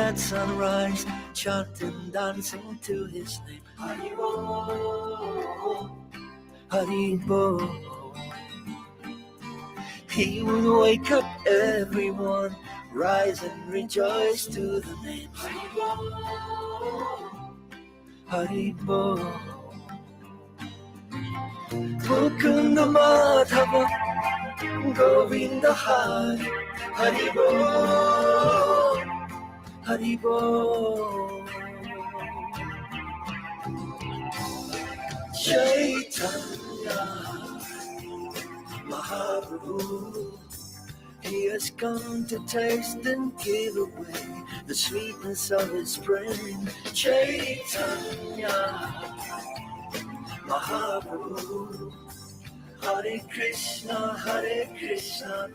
at sunrise, chanting, dancing to his name. Haribo, Haribo. He would wake up everyone, rise and rejoice to the name. Haribo, Haribo. Mukunda Madhava, Govinda Hari, Haribo, Haribo. Chaitanya Mahaprabhu, he has come to taste and give away the sweetness of his brain. Chaitanya Mahaprabhu, Hare Krishna, Krishna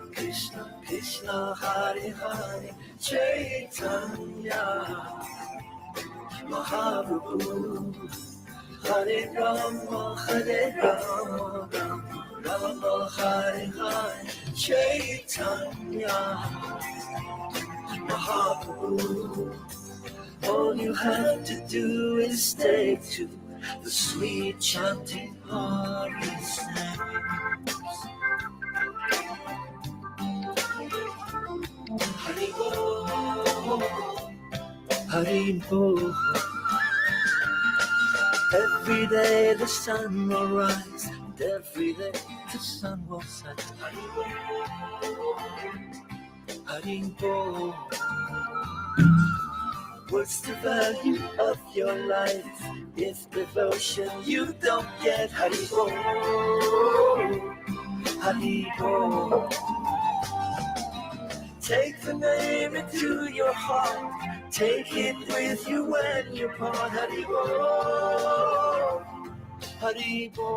Krishna, Hare Hare. Chaitanya Mahaprabhu, Hare Rama, Rama Hare Hare. Chaitanya Mahaprabhu, all you have to do is take to the sweet chanting of his name. Haribo, Haribo. Every day the sun will rise, and every day the sun will set. Haribo, Haribo. What's the value of your life if devotion you don't get? Haribo, Haribo. Take the name into your heart, take it with you when you part. Haribo, Haribo.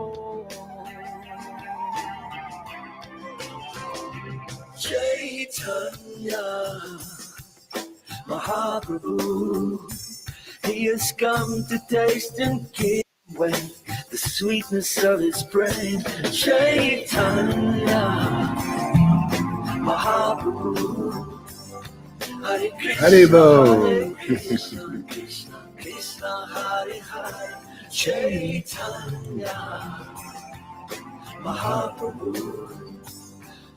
Chaitanya Mahaprabhu, he has come to taste and give away the sweetness of his brain. Chaitanya Mahaprabhu, Hare Krishna, Hare Krishna, Krishna Krishna, Hare Hare. Chaitanya Mahaprabhu,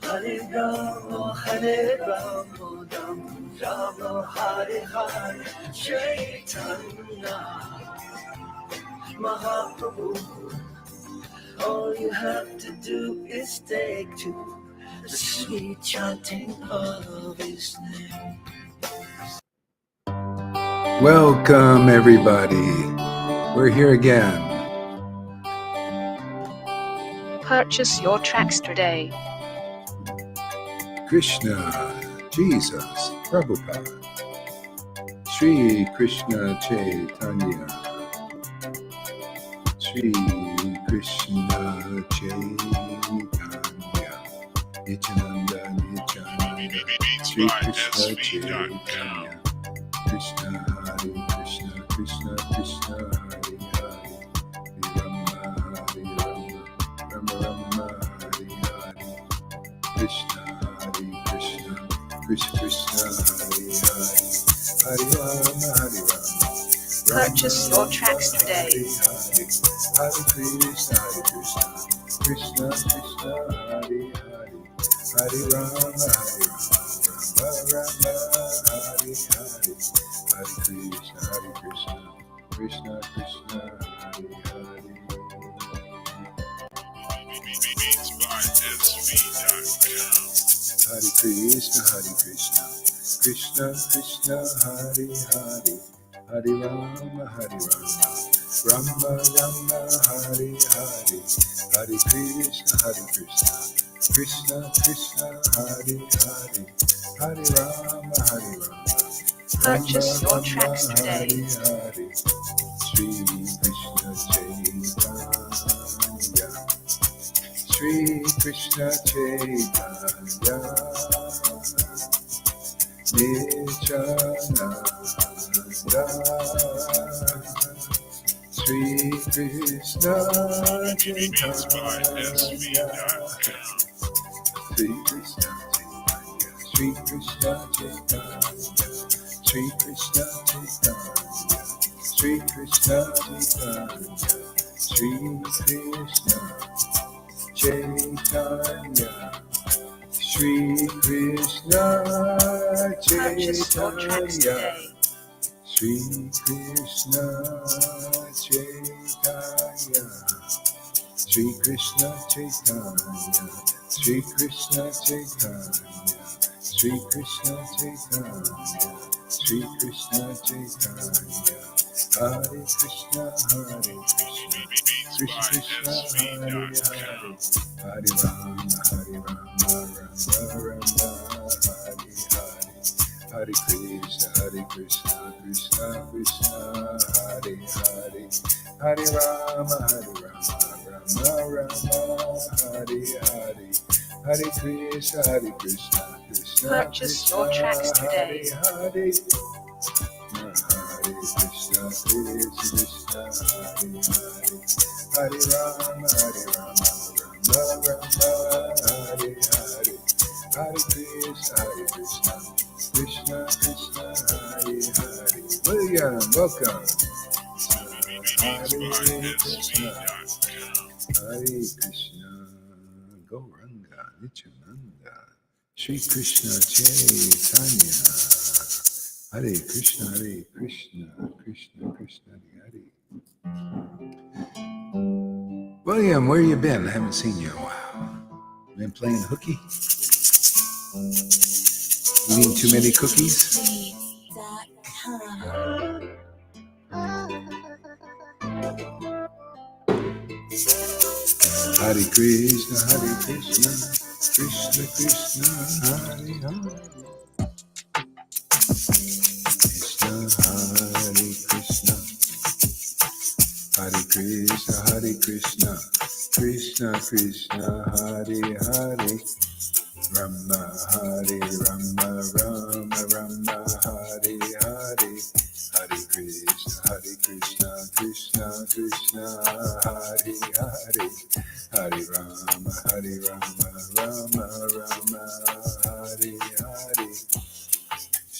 Hare Rama, Rama Hare Hare. Chaitanya Mahaprabhu, all you have to do is take to the sweet chanting of his name. Welcome, everybody. We're here again. Purchase your tracks today. Krishna, Jesus, Prabhupada, Sri Krishna Chaitanya, Sri Krishna Chaitanya, Nityananda, Sri Krishna Chaitanya, Krishna Hare Krishna, Krishna Krishna Hare Hare, Rama Hare Rama, Rama Rama Hare Hare, Krishna Hare Krishna, Krishna Krishna Hare Hare, Hare Rama Hare Rama. Purchase your tracks today. Hare Krishna, Krishna Krishna Hare Hare, Hare Rama Hare Rama, Rama Rama Hare Hare, Hare Krishna, Krishna Krishna Hare Hare. Hare Krishna, Krishna Krishna Hare Hare, Hare Rama, Rama Rama Hare Hare, Hare Krishna, Krishna Krishna Hare Hare, Hare Rama, Purchase your tracks today. Hare Sri Krishna Chaitanya, Sri Krishna Chaitanya, Nityananda, Sri Krishna Chaitanya, Sri Krishna Chaitanya, Sri Krishna Chaitanya, Sri Krishna Chaitanya, Sri Krishna Chaitanya, Sri Krishna Chaitanya, Sri Krishna Purchase your tracks Chaitanya, today. Sri Krishna Chaitanya, Sri Krishna Chaitanya, Sri Krishna Chaitanya, Sri Krishna Chaitanya, Sri Krishna Chaitanya, Hare Krishna, Hare Krishna, Krishna Krishna, Hare Hare, Hare Rama, Rama Rama, Hare Hare, Hare Krishna, Krishna Krishna, Hare Hare, Hare Rama, Rama Rama, Hare Hare, Hare Krishna, Krishna Purchase your tracks Krishna, today. Hare Hare, Hare Krishna, Krishna Krishna, Hare Hare, Hare Rama, Rama Rama, Hare Hare, Hare Krishna, Krishna Krishna, Hare Hare. William, welcome. Hare Krishna, Hare Krishna, Gauranga, Nityananda, Shri Krishna Chaitanya, Hare Krishna, Krishna Krishna, Hare. William, where you been? I haven't seen you in a while. Been playing hooky? Eating too many cookies? Hare Krishna, Krishna Krishna, Hare Hare. Krishna, Hare Krishna, Hare Krishna, Hare Krishna, Krishna Krishna, Hare Hare, Rama Hare Rama, Rama Rama, Hare Hare, Hare Krishna, Krishna Krishna, Hare Hare, Hare Rama, Rama Rama, Hare Hare.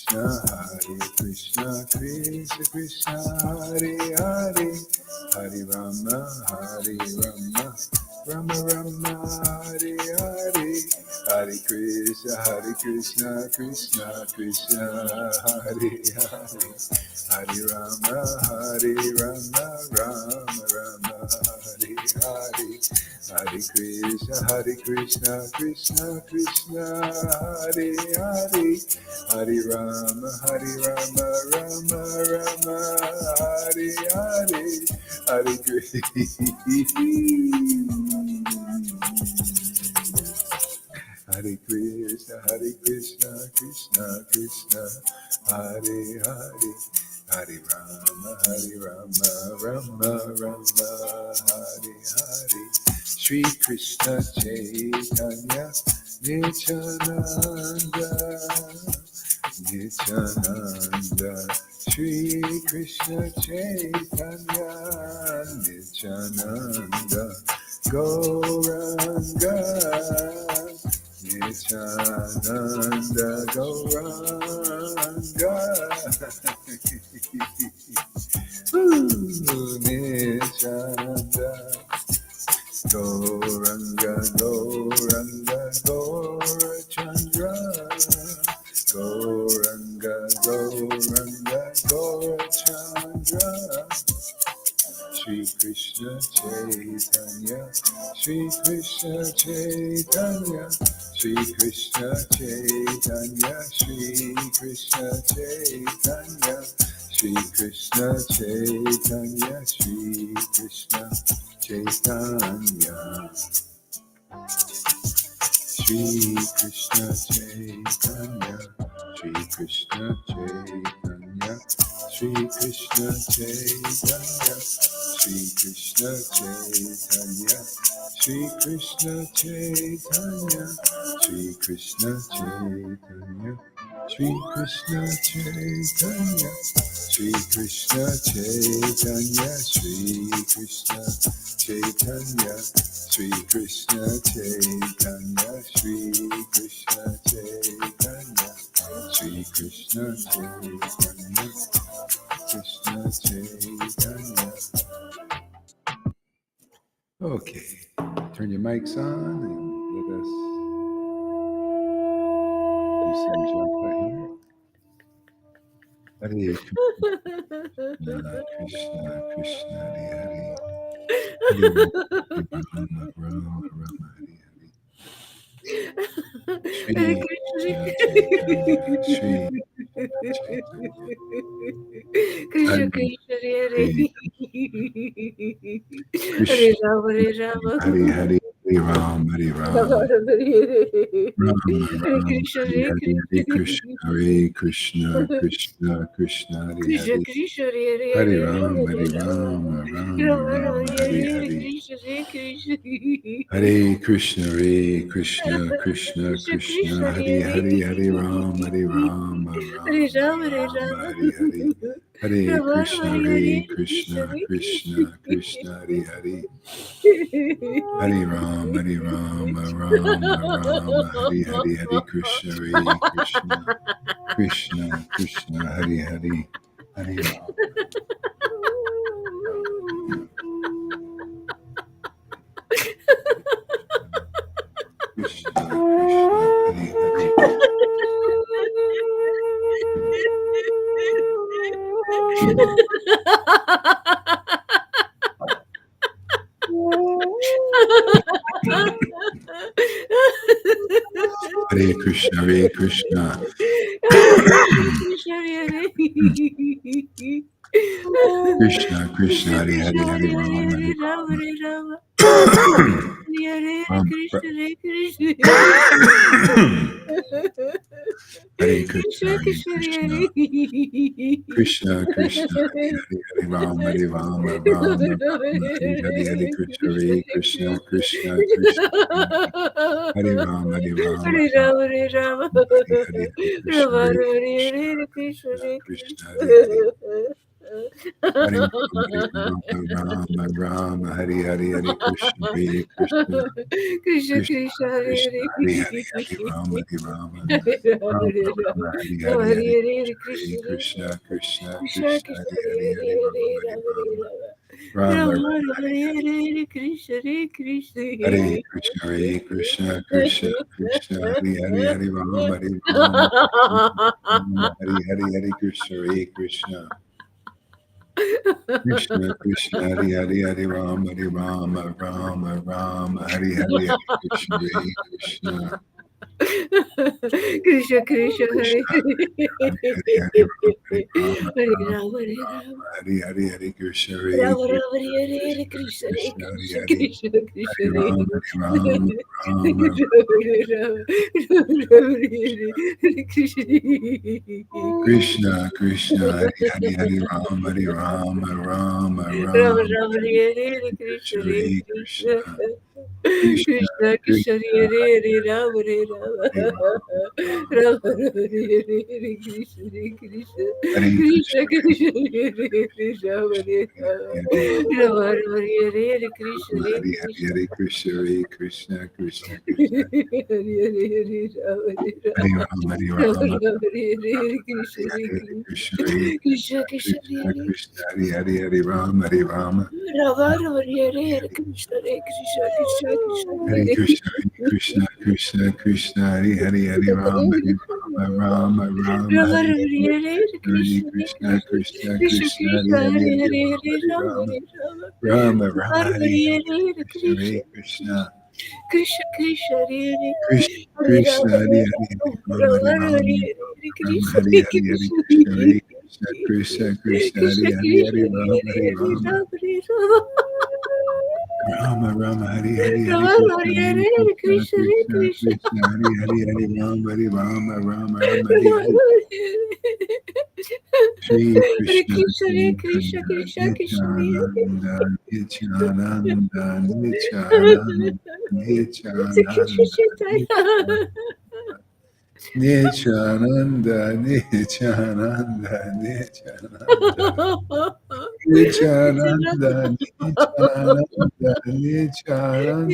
Hare Krishna, Krishna Krishna, Hare Hare, Hare Rama, Rama Rama, Hare Hare, Hare Krishna, Krishna Krishna, Hare Hare, Hare Rama, Rama Rama, Hare Hare, Hare Krishna, Krishna Krishna, Hare Hare, Hare Rama, Rama Rama, Hare Hare, Hare Krishna, Hare Krishna, Krishna Krishna, Hare Hare, Hare Rama, Rama Rama, Hare Hare, Shri Krishna Chaitanya, Nityananda, Nityananda, Shri Krishna Chaitanya, Nityananda, Gauranga, Nityananda, Gauranga, Nityananda, Gauranga, Gauranga, Gaurachandra, Gauranga, Gauranga, Gaurachandra, Shri Krishna Chaitanya, Shri Krishna Chaitanya, Shri Krishna Chaitanya, Shri Krishna Chaitanya, Shri Krishna Chaitanya, Shri Krishna Chaitanya, Shri Krishna Chaitanya, Shri Krishna Chaitanya, Shri Krishna Chaitanya, Shri Krishna Chaitanya, Shri Krishna Chaitanya, Shri Krishna Chaitanya, Shri Krishna Chaitanya, Shri Krishna Chaitanya, Shri Krishna Chaitanya, Shri Krishna Chaitanya, Shri Krishna Chaitanya, Shri Krishna Chaitanya, Krishna Chaitanya. Okay, turn your mics on and let us do some japa here. Hare Krishna, Krishna, Krishna, Hare Hare. Hare Rama, Rama, Rama, Hare Hare. Shri Krishna Chaitanya, Shri Chaitanya. Krishna Hare Krishna Hare Hare. Hare Rama Hare Rama Hare Hare, Hare Ram, Hare Ram. Rama, Hare Rama, Krishna Hare Hare Hare, Hare Krishna, Hare Krishna, Krishna, Krishna, Hare Krishna Hare. Krishna Hare Hare Hare Ram, Hare Ram, Ram, Rama Ram, Hare Hare Hare Hare. Krishna Hare Krishna Hare Krishna, Hare Krishna, Krishna, Krishna Krishna, Krishna Hare Hare, Hare Ram, Hare Ram, Hare Ram, Rama Hare Ram, Rama Hare Hare. Hare Rama Krishna, Hare Hare Hare Krishna, Krishna Krishna, Krishna, Hare Hare. Hare Ram, Hare Ram, Ram, Ram, Hare Hare, Hare Krishna, Hare Krishna, Krishna, Krishna, Hare Hare, Hare Ram. Krishna, Krishna, Hare Hare. Hare Krishna, Hare Krishna. Krishna, Krishna, Hare Hare, Hare Ram, Hare Ram. Hare Krishna, Hare Krishna. Krishna, Krishna, Hare Hare, Hare Ram, Hare Ram, Ram, Ram, Hare Hare, Hare Krishna, Hare Krishna, Krishna, Krishna, Hare Ram, Hare Ram, Hare Ram, Rama, Hare Rama, Hare Hare, Hare Krishna, Rama, Hare Hare Krishna, Hare Krishna, Krishna, Hare Krishna, Krishna. Hare Hare. Hare Ram, Rama, Rama, Hare Hare, Hare Krishna, Hare Krishna, Krishna, Krishna, Krishna, Hare Krishna, Hare. Hare Hare, Hare Rama, Hare Rama, Hare Rama, Rama, Hare Rama, Rama, Hare Rama, Hare, Hare Hare Hare, Krishna, Krishna, Krishna, Krishna, Krishna, Krishna, Krishna, Hare Hare Hare, Hare Hare, Rama, Hare Hare Rama, Hare Rama, Rama. Rama, Rama, Rama, Rama, Hare Hare Hare. Hare, Krishna, Hare Krishna. Hare Krishna, Hare Krishna, Krishna, Krishna, Hare Hare, Hare Rama, Hare Rama, Rama, Hare Hare, Hare Krishna, Hare Krishna, Krishna, Krishna, Hare Hare, Hare Rama, Hare Rama, Rama, Rama, Hare Hare, Hare Krishna, Hare Krishna, Krishna, Krishna, Hare Krishna, Hare Hare. Hare, Hare Rama, Hare Hare Rama, Hare Rama, Rama. Hare Hare, Hare Krishna, Hare Rama, Rama, Krishna, Hare Hare, Krishna, Krishna, Hare Krishna, Krishna, Hare Hare, Krishna, Krishna, Hare Hare Rama, Hare. Hare Rama, Rama, Krishna, Krishna, Hare Hare, Hare Rama, Hare Rama, Rama, Rama Rama, Rama Hare Hare Hare Hare, Krishna Krishna, Hare Hare Krishna Krishna, Krishna, Krishna Krishna Krishna, Hare Hare Rama Hare Rama Hare Rama, Rama Rama Hare Hare Krishna Hare Krishna Hare Krishna Krishna, Krishna Hare Hare Rama Hare Hare Rama Rama Rama Hare Hare Krishna Rama, Hare Hare Krishna Hare, Krishna, Hare Krishna, Krishna, Krishna, Hare Hare Rama Hare Hare Rama Rama, Hare Rama Rama, Rama Hare Hare Krishna Hare Hare Hare, Krishna, Hare Krishna Krishna, Krishna Krishna, Hare Krishna, Hare Hare, Hare Rama, Hare Rama, Rama Rama Hare Hare Krishna Hare Krishna Krishna Krishna Hare Hare Krishna, Hare Krishna, Krishna, Krishna, Hare Hare, Hare Rama, Hare Rama, Rama, Rama, Rama Hare Rama Hare, Hare Hare Krishna Hare Krishna, Krishna Krishna, Krishna Krishna, Krishna Hare Hare, Hare Hare Hare Rama, Hare Hare Rama Rama, Hare Rama Rama, Rama, Rama Hare Hare Hare, Hare Krishna, Krishna Hare Krishna, Krishna Krishna Hare Krishna, Hare Krishna, Rama Hare Hare Hare, Rama Hare Rama Rama, Hare Hare Rama, Krishna Hare Hare Hare, Hare Krishna Krishna, Hare Krishna, Krishna, Krishna, Hare Krishna Hare, Krishna Hare Hare Rama, Hare Hare Rama, Rama Hare Rama Rama, Rama, Hare Hare, Hare Rama Krishna, Hare Hare Hare Krishna, Krishna Hare Krishna, Krishna Krishna, Hare Hare, Hare Rama, Hare Rama, Rama, Rama, Hare Hare Hare, Shri Krishna, Krishna, Hare Krishna, Chaitanya, Krishna Krishna, Nityananda, Nityananda, Nityananda, Hare Nityananda, Krishna, Nityananda, Nityananda, Nityananda, Nityananda. Nityananda, Nityananda, Nityananda,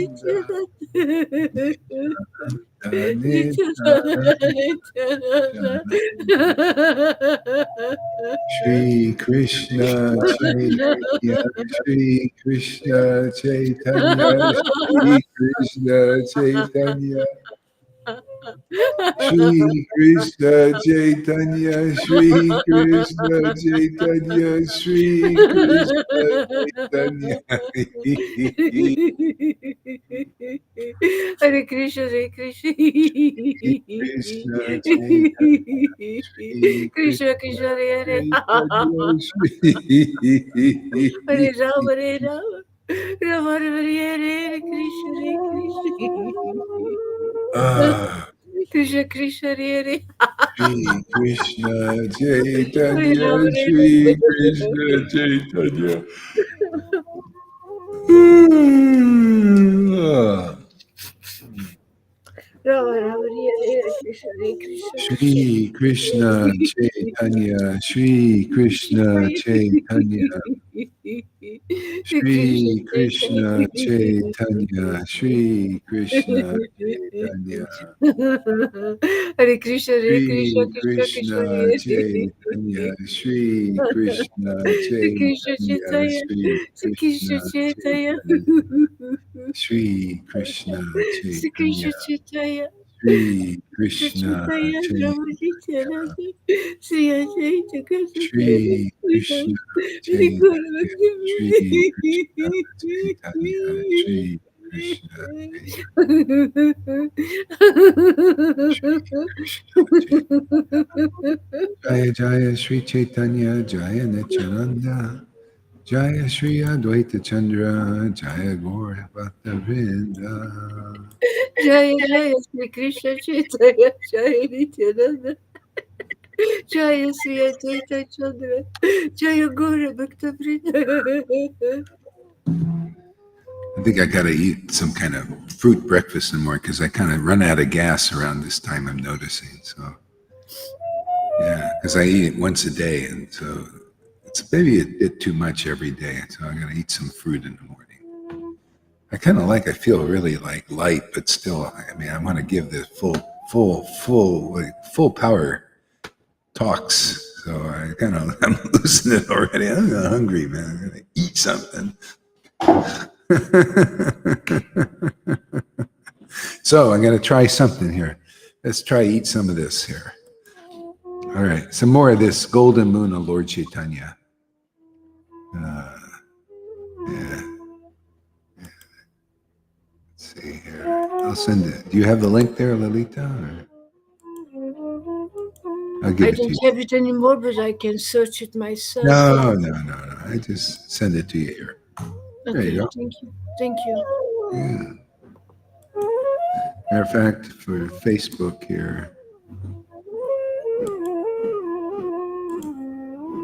Nityananda, Nityananda. Shri Krishna Chaitanya, Shri Krishna Chaitanya, Shri Krishna Chaitanya, Shri Krishna Chaitanya, Shri Krishna Chaitanya, Shri Krishna Chaitanya. Hare Krishna, Hare Krishna. Shri Krishna Chaitanya, Shri Krishna, Krishna, Krishna Hare Hare. Chaitanya, Shri. Hare Rama, Hare Rama. Rama, Hare Hare, Krishna, Hare Krishna. Ah. Krishna, Krishna, Hare Hare. Shri Krishna Hare Chaitanya, Rama, Hare Shri Rama. Krishna Chaitanya. Ah. Rama, Rama, Hare Hare, Krishna, Hare Krishna. Shri Krishna Chaitanya, Shri Krishna Chaitanya, Krishna Shri Krishna Chaitanya, Shri Krishna Chaitanya, Hare Krishna, Hare Krishna, Shri Krishna Krishna, Krishna Hare Chaitanya, Shri Krishna Hare Krishna Chaitanya, Chaitanya, Shri Shri Krishna Krishna Chaitanya, Chaitanya, Shri Krishna Shri Chaitanya, Krishna Chaitanya, Shri Krishna Krishna Chaitanya, Rama Chaitanya, Chaitanya, Shri Chaitanya, Krishna Shri Krishna Shri Guru Chaitanya, Shri Krishna Chaitanya, Shri Krishna Chaitanya, Shri Krishna Chaitanya. Jaya Jaya Shri Chaitanya, Jaya Nityananda, Jaya Shri Advaita Chandra, Jaya Gaura Bhatta Vrinda. Jaya Jaya Shri Krishna Chaitanya, Jaya Nityananda, Jaya Shri Advaita Chandra, Jaya Guru Bhakta Vrinda. I think I got to eat some kind of fruit breakfast in the morning because I kind of run out of gas around this time, I'm noticing. So, yeah, because I eat it once a day. And so it's maybe a bit too much every day. So I'm going to eat some fruit in the morning. I kind of I feel really like light, but still, I mean, I want to give the full power talks. So I'm losing it already. I'm hungry, man. I'm going to eat something. So I'm going to try something here. Let's try eat some of this here. All right, some more of this golden moon of Lord Caitanya. Yeah. Let's see here. I'll send it. Do you have the link there, Lalita? Or? I'll give I it to don't you. have it anymore, but I can search it myself. No. I just send it to you here. There Okay, you go. thank you. Thank you. Yeah. Matter of fact, for Facebook here,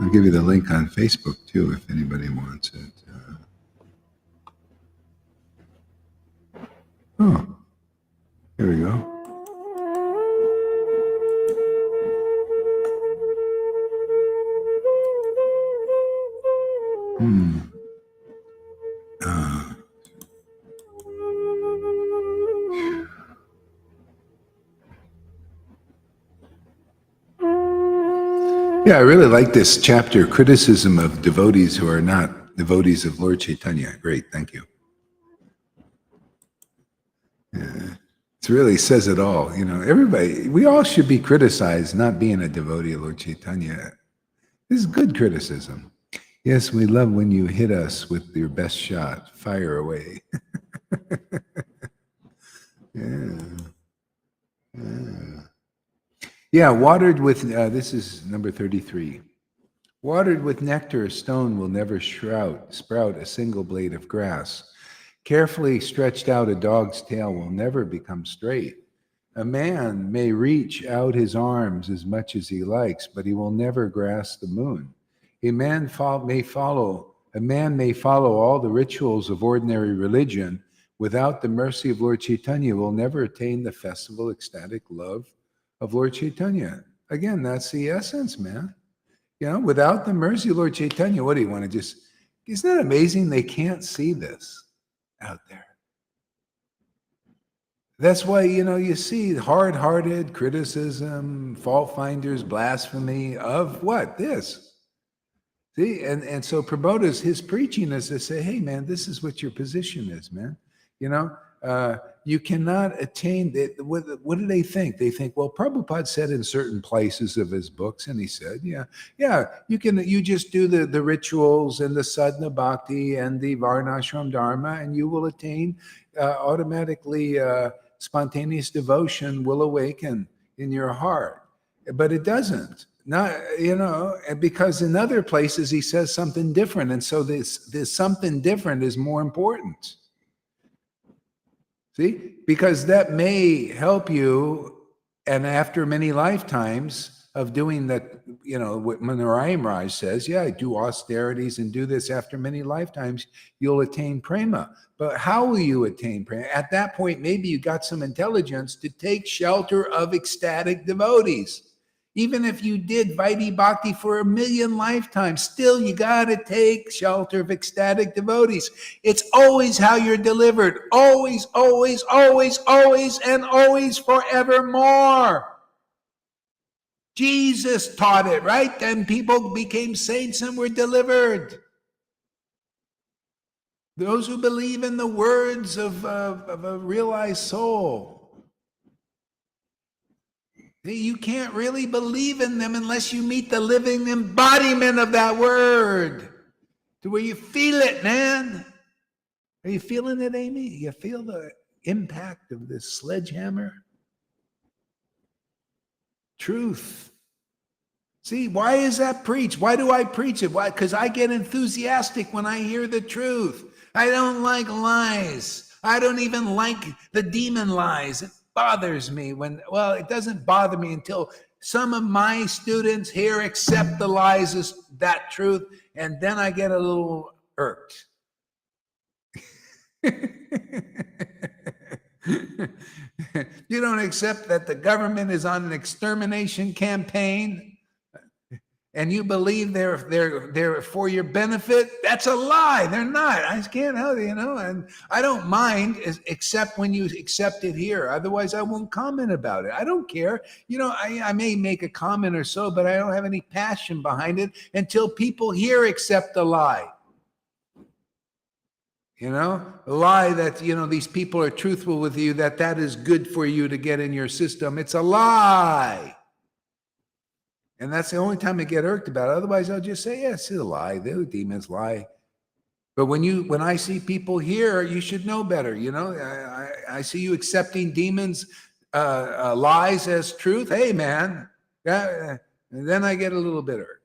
I'll give you the link on Facebook too if anybody wants it. Oh, here we go. Yeah, I really like this chapter, criticism of devotees who are not devotees of Lord Caitanya. Great, thank you. Yeah. It really says it all. You know, everybody, we all should be criticized not being a devotee of Lord Caitanya. This is good criticism. Yes, we love when you hit us with your best shot. Fire away. Yeah, watered with, this is number 33. Watered with nectar, a stone will never sprout a single blade of grass. Carefully stretched out, a dog's tail will never become straight. A man may reach out his arms as much as he likes, but he will never grasp the moon. A man may follow all the rituals of ordinary religion. Without the mercy of Lord Caitanya, will never attain the festival ecstatic love of Lord Caitanya. Again, that's the essence, man. Without the mercy of Lord Caitanya, what do you want to just... Isn't that amazing? They can't see this out there. That's why, you see hard-hearted criticism, fault finders, blasphemy of what? This. See, and so Prabodha's, his preaching is to say, hey, man, this is what your position is, man. You cannot attain it. What do they think? They think, well, Prabhupada said in certain places of his books, and he said, you just do the rituals and the sadhana bhakti and the varnashram dharma, and you will attain automatically spontaneous devotion will awaken in your heart. But it doesn't. Not, because in other places he says something different. And so this something different is more important. See, because that may help you, and after many lifetimes of doing that, what Manarayam Raj says, do austerities and do this after many lifetimes, you'll attain prema. But how will you attain prema? At that point, maybe you got some intelligence to take shelter of ecstatic devotees. Even if you did Vaidhi Bhakti for 1,000,000 lifetimes, still you got to take shelter of ecstatic devotees. It's always how you're delivered. Always, always, always, always, and always forevermore. Jesus taught it, right? And people became saints and were delivered. Those who believe in the words of a realized soul. You can't really believe in them unless you meet the living embodiment of that word, to where you feel it, man. Are you feeling it, Amy? You feel the impact of this sledgehammer? Truth. See, why is that preached? Why do I preach it? Why? Because I get enthusiastic when I hear the truth. I don't like lies. I don't even like the demon lies. It bothers me it doesn't bother me until some of my students here accept the lies as that truth, and then I get a little irked. You don't accept that the government is on an extermination campaign, and you believe they're for your benefit. That's a lie. They're not. I just can't help it, and I don't mind, except when you accept it here. Otherwise, I won't comment about it. I don't care. I may make a comment or so, but I don't have any passion behind it until people here accept the lie. A lie that, these people are truthful with you, that is good for you to get in your system. It's a lie. And that's the only time I get irked about it. Otherwise, I'll just say, yes, it's a lie. The demons lie. But when I see people here, you should know better. I see you accepting demons' lies as truth. Hey, man. And then I get a little bit irked.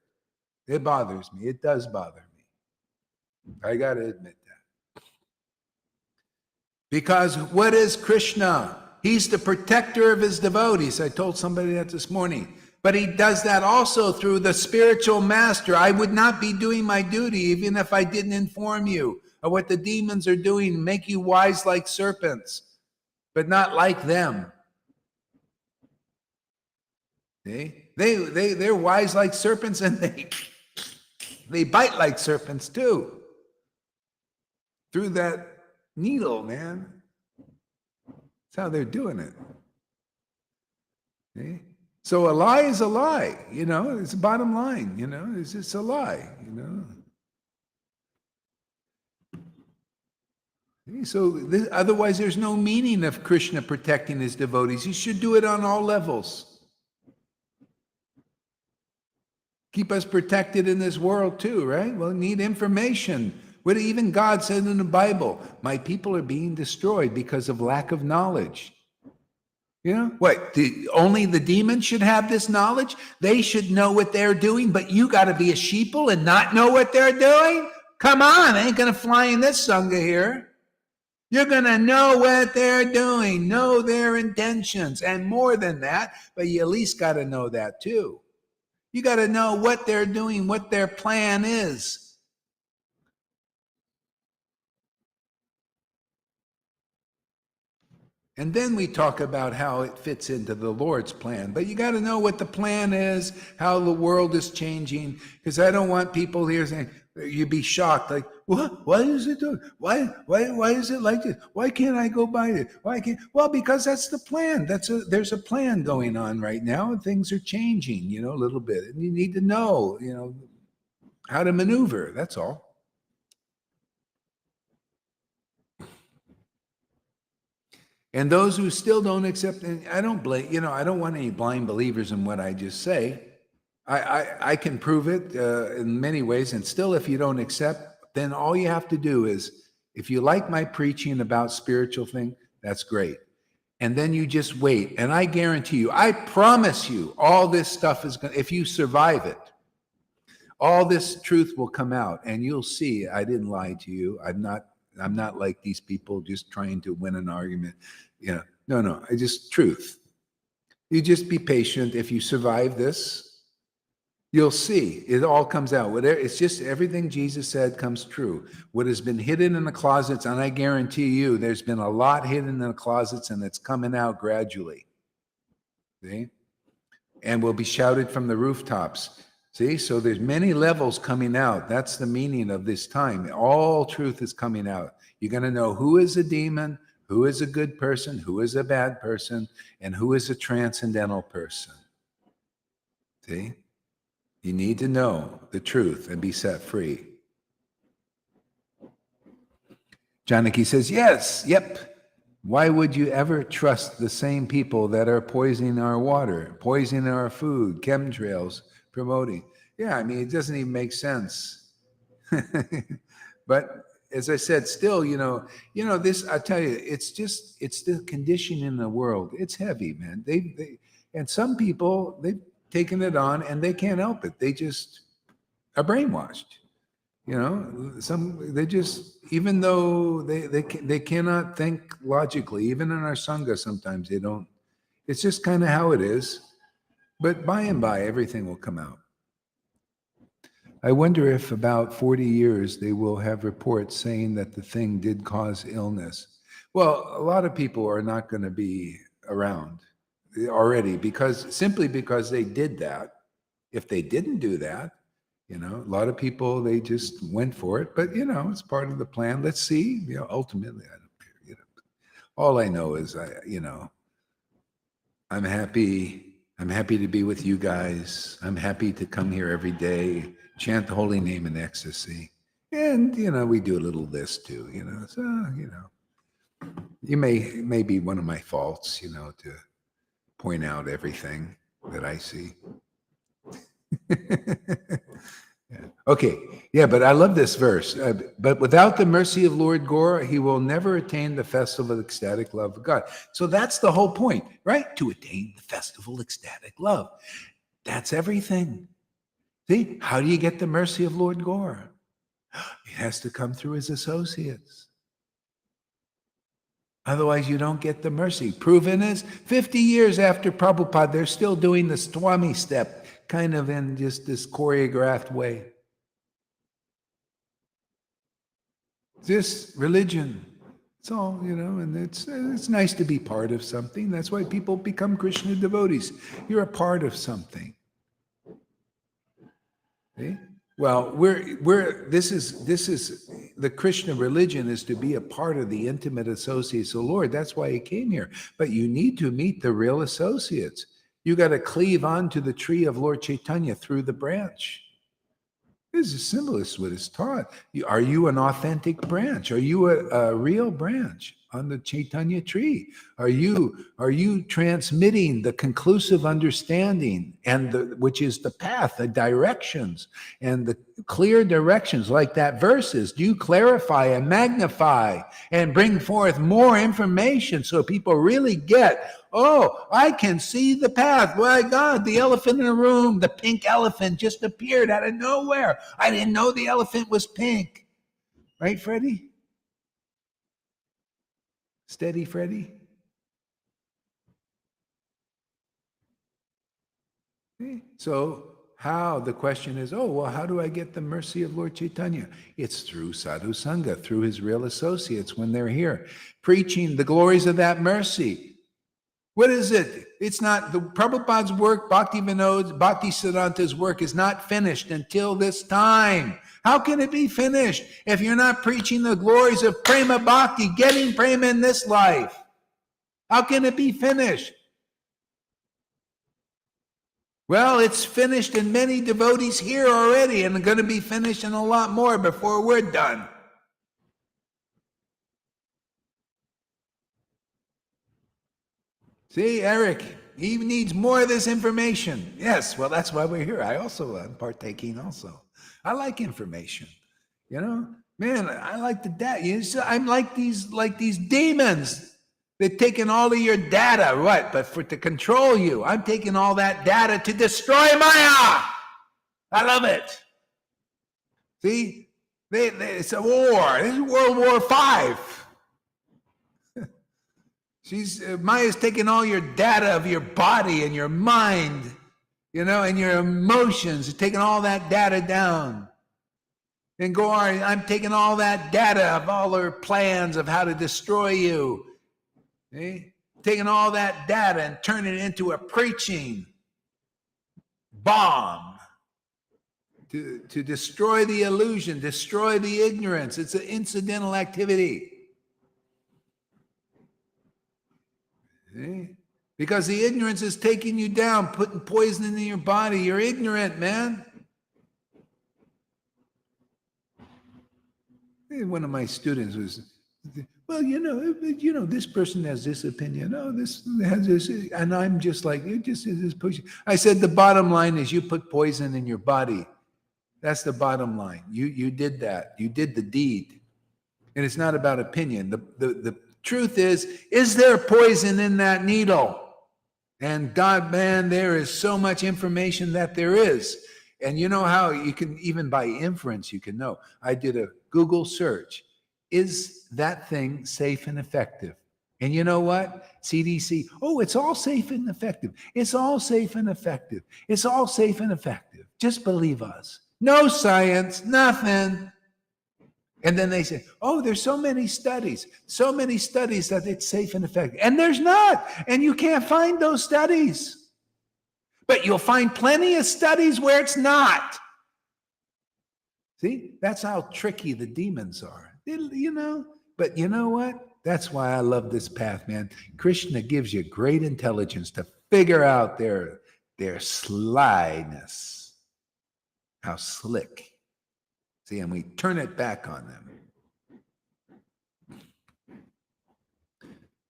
It bothers me. It does bother me. I got to admit that. Because what is Krishna? He's the protector of his devotees. I told somebody that this morning. But he does that also through the spiritual master. I would not be doing my duty even if I didn't inform you of what the demons are doing, make you wise like serpents, but not like them. See? They're wise like serpents, and they bite like serpents too. Through that needle, man. That's how they're doing it. See? So a lie is a lie, it's the bottom line, it's just a lie, So otherwise there's no meaning of Krishna protecting his devotees. He should do it on all levels. Keep us protected in this world too, right? Well, we need information. What even God said in the Bible, my people are being destroyed because of lack of knowledge. Only the demons should have this knowledge? They should know what they're doing, but you got to be a sheeple and not know what they're doing? Come on, I ain't going to fly in this Sangha here. You're going to know what they're doing, know their intentions, and more than that, but you at least got to know that too. You got to know what they're doing, what their plan is. And then we talk about how it fits into the Lord's plan. But you got to know what the plan is, how the world is changing, because I don't want people here saying, you'd be shocked, like, what? Why is it doing? Why is it like this? Why can't I go by it? Why can't? Well, because that's the plan. There's a plan going on right now, and things are changing, a little bit. And you need to know, how to maneuver. That's all. And those who still don't accept, and I don't blame, I don't want any blind believers in what I just say. I can prove it in many ways. And still, if you don't accept, then all you have to do is, if you like my preaching about spiritual thing, that's great. And then you just wait. And I guarantee you, I promise you, all this stuff is going to, if you survive it, all this truth will come out, and you'll see I didn't lie to you. I'm not like these people just trying to win an argument. No, I just truth. You just be patient. If you survive this, you'll see it all comes out. Whatever, it's just everything Jesus said comes true. What has been hidden in the closets, and I guarantee you, there's been a lot hidden in the closets, and it's coming out gradually. See? And will be shouted from the rooftops. See, so there's many levels coming out. That's the meaning of this time. All truth is coming out. You're going to know who is a demon, who is a good person, who is a bad person, and who is a transcendental person. See? You need to know the truth and be set free. Janaki says, yes, yep. Why would you ever trust the same people that are poisoning our water, poisoning our food, chemtrails, promoting? Yeah, I mean, it doesn't even make sense. But as I said, still, this, I tell you, it's the condition in the world. It's heavy, man. And some people, they've taken it on and they can't help it. They just are brainwashed. They just, even though they cannot think logically, even in our Sangha, sometimes they don't. It's just kind of how it is. But by and by, everything will come out. I wonder if about 40 years, they will have reports saying that the thing did cause illness. Well, a lot of people are not going to be around already simply because they did that. If they didn't do that, a lot of people, they just went for it, but it's part of the plan. Let's see, ultimately, I don't care. All I know is I'm happy to be with you guys. I'm happy to come here every day, chant the holy name in ecstasy. And, we do a little this too, so, you may be one of my faults, to point out everything that I see. Yeah. Okay, yeah, but I love this verse. But without the mercy of Lord Gaura, he will never attain the festival of ecstatic love of God. So that's the whole point, right? To attain the festival of ecstatic love. That's everything. See, how do you get the mercy of Lord Gaura? It has to come through his associates. Otherwise, you don't get the mercy. Proven is 50 years after Prabhupada, they're still doing the Swami step, kind of in just this choreographed way. This religion, it's all, and it's nice to be part of something. That's why people become Krishna devotees. You're a part of something. See? Well, this is the Krishna religion is to be a part of the intimate associates of the Lord. That's why he came here. But you need to meet the real associates. You got to cleave onto the tree of Lord Caitanya through the branch. This is simple. This is what is taught. Are you an authentic branch? Are you a real branch on the Chaitanya tree? Are you transmitting the conclusive understanding which is the path, the directions, and the clear directions like that verse is? Do you clarify and magnify and bring forth more information so people really get, oh, I can see the path. My God, the elephant in the room, the pink elephant just appeared out of nowhere. I didn't know the elephant was pink. Right, Freddie? Steady, Freddie? So How? The question is, oh, well, how do I get the mercy of Lord Caitanya? It's through Sadhu Sangha, through his real associates when they're here, preaching the glories of that mercy. What is it? It's not, the Prabhupada's work, Bhaktisiddhanta's work is not finished until this time. How can it be finished if you're not preaching the glories of Prema Bhakti, getting Prema in this life? How can it be finished? Well, it's finished in many devotees here already, and going to be finished in a lot more before we're done. See, Eric, he needs more of this information. Yes, well, that's why we're here. I also am partaking also. I like information. You know, man, I like the data. I'm like these demons. They're taking all of your data, what? But to control you. I'm taking all that data to destroy Maya. I love it. See, it's a war. This is World War V. Maya's taking all your data of your body and your mind, you know, and your emotions. She's taking all that data down. And I'm taking all that data of all her plans of how to destroy you. See? Taking all that data and turning it into a preaching bomb to destroy the illusion, destroy the ignorance. It's an incidental activity. See? Because the ignorance is taking you down, putting poison in your body. You're ignorant, man. One of my students was, well, you know, this person has this opinion. Oh, this has this, and I'm just like, it just is this pushing. I said, the bottom line is you put poison in your body. That's the bottom line. You did that. You did the deed, and it's not about opinion. The truth is there poison in that needle? And God, man, there is so much information that there is. And you know how you can, even by inference, you can know. I did a Google search. Is that thing safe and effective? And you know what? CDC, oh, it's all safe and effective. It's all safe and effective. It's all safe and effective. Just believe us. No science, nothing. And then they say, oh, there's so many studies that it's safe and effective. And there's not. And you can't find those studies. But you'll find plenty of studies where it's not. See, that's how tricky the demons are. You know, but you know what? That's why I love this path, man. Krishna gives you great intelligence to figure out their slyness. How slick. See, and we turn it back on them.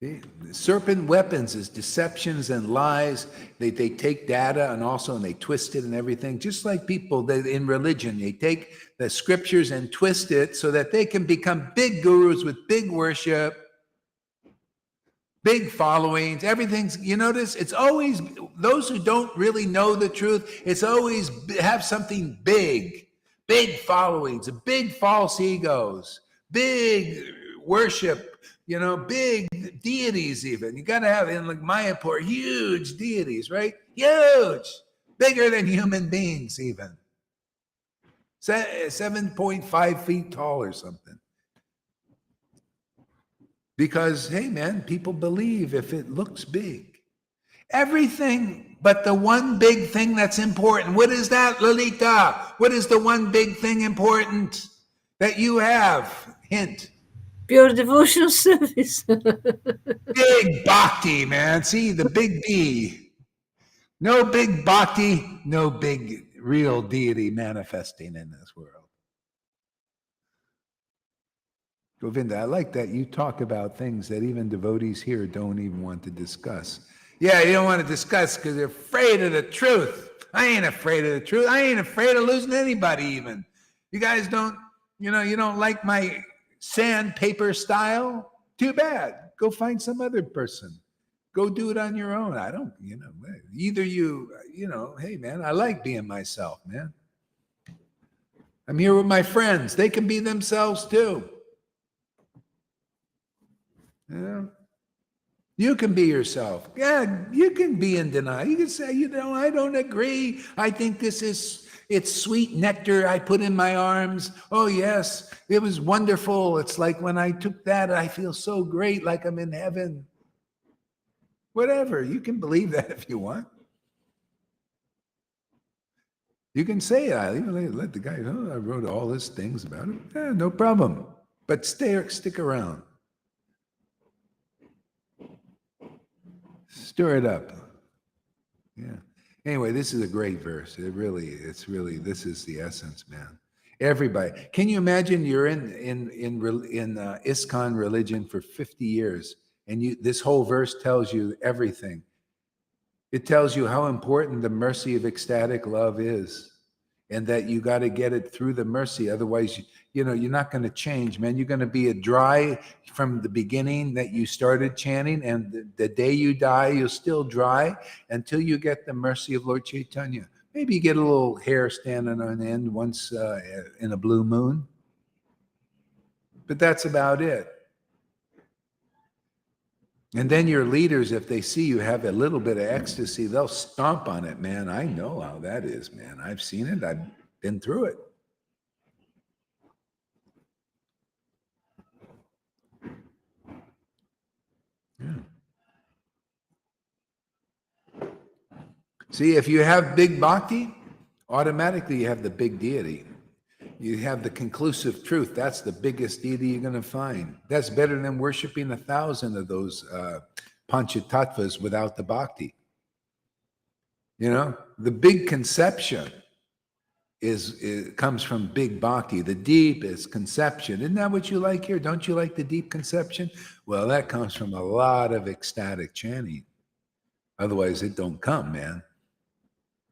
The serpent weapons is deceptions and lies. They take data and they twist it and everything. Just like people in religion, they take the scriptures and twist it so that they can become big gurus with big worship, big followings. Everything's, you notice, it's always those who don't really know the truth. It's always have something big followings, big false egos, big worship. You know, big deities even. You got to have, in like Mayapur, huge deities, right? Huge. Bigger than human beings even. 7.5 feet tall or something. Because, hey, man, people believe if it looks big. Everything but the one big thing that's important. What is that, Lalita? What is the one big thing important that you have? Hint. Pure devotional service. Big bhakti, man. See, the big B. No big bhakti, no big real deity manifesting in this world. Govinda, I like that you talk about things that even devotees here don't even want to discuss. Yeah, you don't want to discuss because they're afraid of the truth. I ain't afraid of the truth. I ain't afraid of losing anybody even. You guys don't, you don't like my sandpaper style? Too bad. Go find some other person. Go do it on your own. I don't, either hey, man, I like being myself, man. I'm here with my friends. They can be themselves too. You can be yourself. Yeah, you can be in denial. You can say, I don't agree. I think it's sweet nectar I put in my arms. Oh, yes, it was wonderful. It's like when I took that, I feel so great, like I'm in heaven. Whatever. You can believe that if you want. You can say, I even let the guy know I wrote all these things about it. Yeah, no problem. But stick around. Stir it up. Yeah. Anyway, this is a great verse. This is the essence, man. Everybody, can you imagine you're in ISKCON religion for 50 years, and this whole verse tells you everything. It tells you how important the mercy of ecstatic love is, and that you got to get it through the mercy. Otherwise, you're not going to change, man. You're going to be a dry from the beginning that you started chanting, and the day you die, you'll still dry until you get the mercy of Lord Caitanya. Maybe you get a little hair standing on end once in a blue moon, but that's about it. And then your leaders, if they see you have a little bit of ecstasy, they'll stomp on it, man. I know how that is, man. I've seen it. I've been through it. Yeah. See, if you have big bhakti, automatically you have the big deity. You have the conclusive truth. That's the biggest deity you're going to find. That's better than worshiping 1,000 of those panchatattvas without the bhakti. The big conception comes from big bhakti. The deep is conception. Isn't that what you like here? Don't you like the deep conception? Well, that comes from a lot of ecstatic chanting. Otherwise, it don't come, man.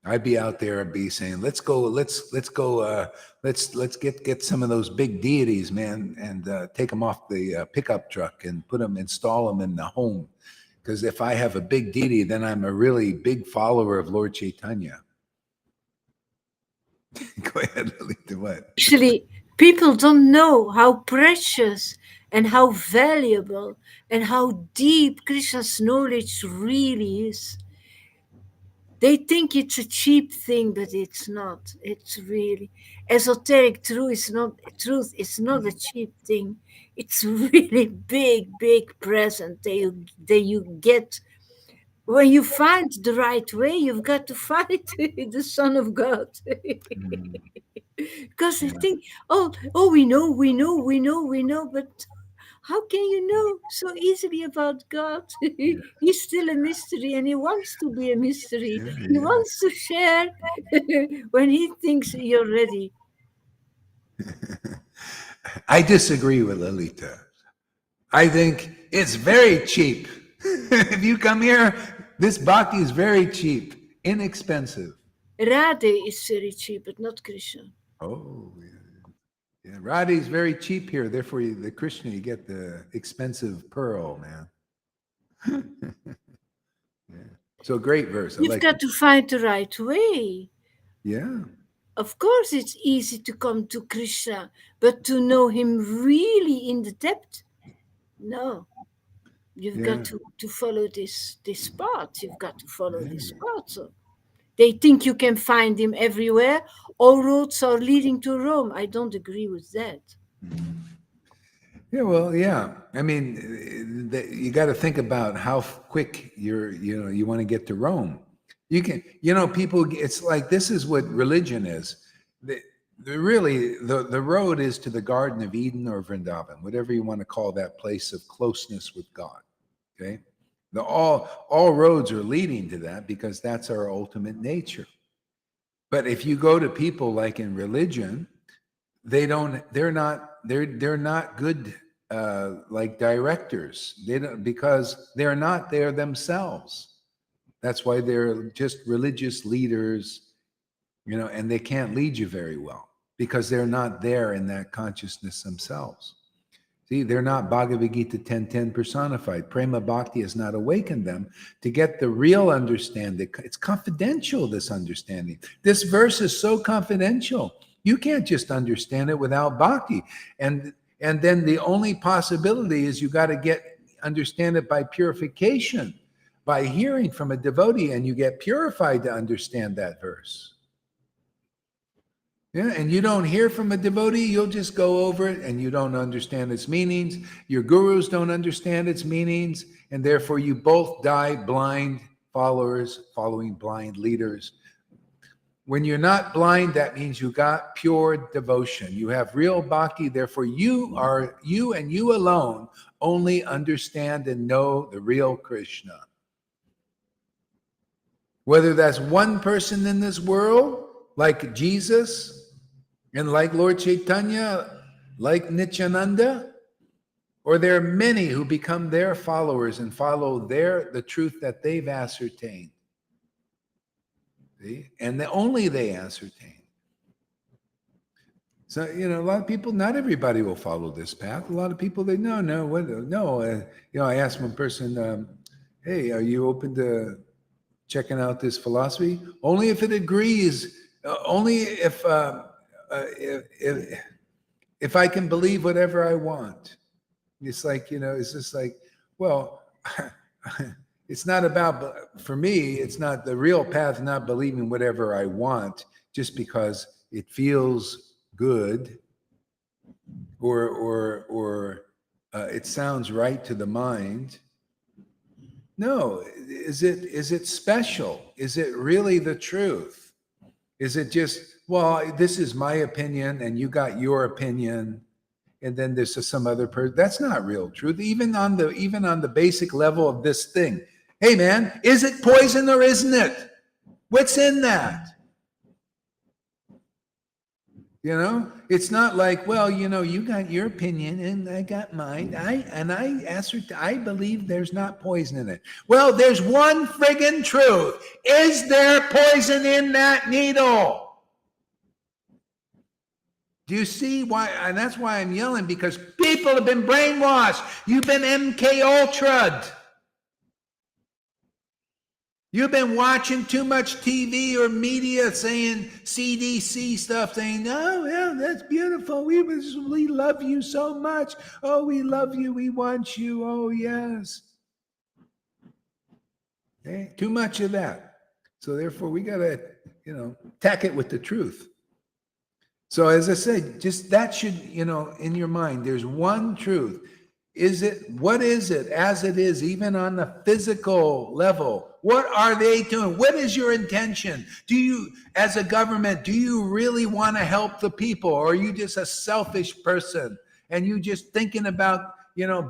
I'd be out there and be saying, let's get some of those big deities, man, and take them off the pickup truck and install them in the home. Because if I have a big deity, then I'm a really big follower of Lord Caitanya. Go ahead, Lolita, what? Actually, people don't know how precious and how valuable and how deep Krishna's knowledge really is. They think it's a cheap thing, but it's not. It's really esoteric truth. It's not a cheap thing. It's really big present that you get when you find the right way. You've got to find the Son of God. Because they think, we know, but how can you know so easily about God? He's still a mystery, and he wants to be a mystery. He wants to share when he thinks you're ready. I disagree with Lolita. I think it's very cheap. If you come here, this bhakti is very cheap, inexpensive. Radhe is very cheap, but not Krishna. Oh, yeah. Radhe is very cheap here. Therefore, the Krishna, you get the expensive pearl, man. Yeah. So great verse. You've got to find the right way. Yeah. Of course, it's easy to come to Krishna, but to know him really in the depth, no. You've got to follow this path. You've got to follow this path. So they think you can find him everywhere. All roads are leading to Rome. I don't agree with that. Yeah, well, yeah. I mean, you got to think about how quick you want to get to Rome. You can, people. It's like this is what religion is. The road is to the Garden of Eden or Vrindavan, whatever you want to call that place of closeness with God. Okay, all roads are leading to that because that's our ultimate nature. But if you go to people like in religion, they're not good like directors. They don't, because they're not there themselves. That's why they're just religious leaders, and they can't lead you very well because they're not there in that consciousness themselves. See, they're not Bhagavad Gita 10:10 personified. Prema Bhakti has not awakened them to get the real understanding. It's confidential, this understanding. This verse is so confidential. You can't just understand it without bhakti. And then the only possibility is you got to get understand it by purification, by hearing from a devotee, and you get purified to understand that verse. Yeah, and you don't hear from a devotee, you'll just go over it and you don't understand its meanings. Your gurus don't understand its meanings, and therefore you both die blind followers, following blind leaders. When you're not blind, that means you got pure devotion. You have real bhakti, therefore you and you alone only understand and know the real Krishna. Whether that's one person in this world, like Jesus, and like Lord Caitanya, like Nityananda, or there are many who become their followers and follow the truth that they've ascertained. See? And only they ascertain. So, a lot of people, not everybody will follow this path. A lot of people, they no. I asked one person, hey, are you open to checking out this philosophy? Only if it agrees, only if I can believe whatever I want. It's like, it's just like, well, it's not about, for me, it's not the real path, not believing whatever I want just because it feels good or it sounds right to the mind. No, is it special? Is it really the truth? Is it just, well, this is my opinion and you got your opinion, and then there's some other person? That's not real truth. Even on the basic level of this thing. Hey man, is it poison or isn't it? What's in that? It's not like, well, you got your opinion and I got mine. I believe there's not poison in it. Well, there's one friggin' truth. Is there poison in that needle? Do you see why? And that's why I'm yelling, because people have been brainwashed. You've been MK Ultra'd. You've been watching too much TV or media saying CDC stuff, saying, oh, yeah, that's beautiful. We love you so much. Oh, we love you. We want you. Oh, yes. Okay? Too much of that. So therefore, we got to, tack it with the truth. So as I said, just that should, in your mind, there's one truth. What is it as it is, even on the physical level? What are they doing? What is your intention? Do you, as a government, do you really want to help the people? Or are you just a selfish person and you just thinking about,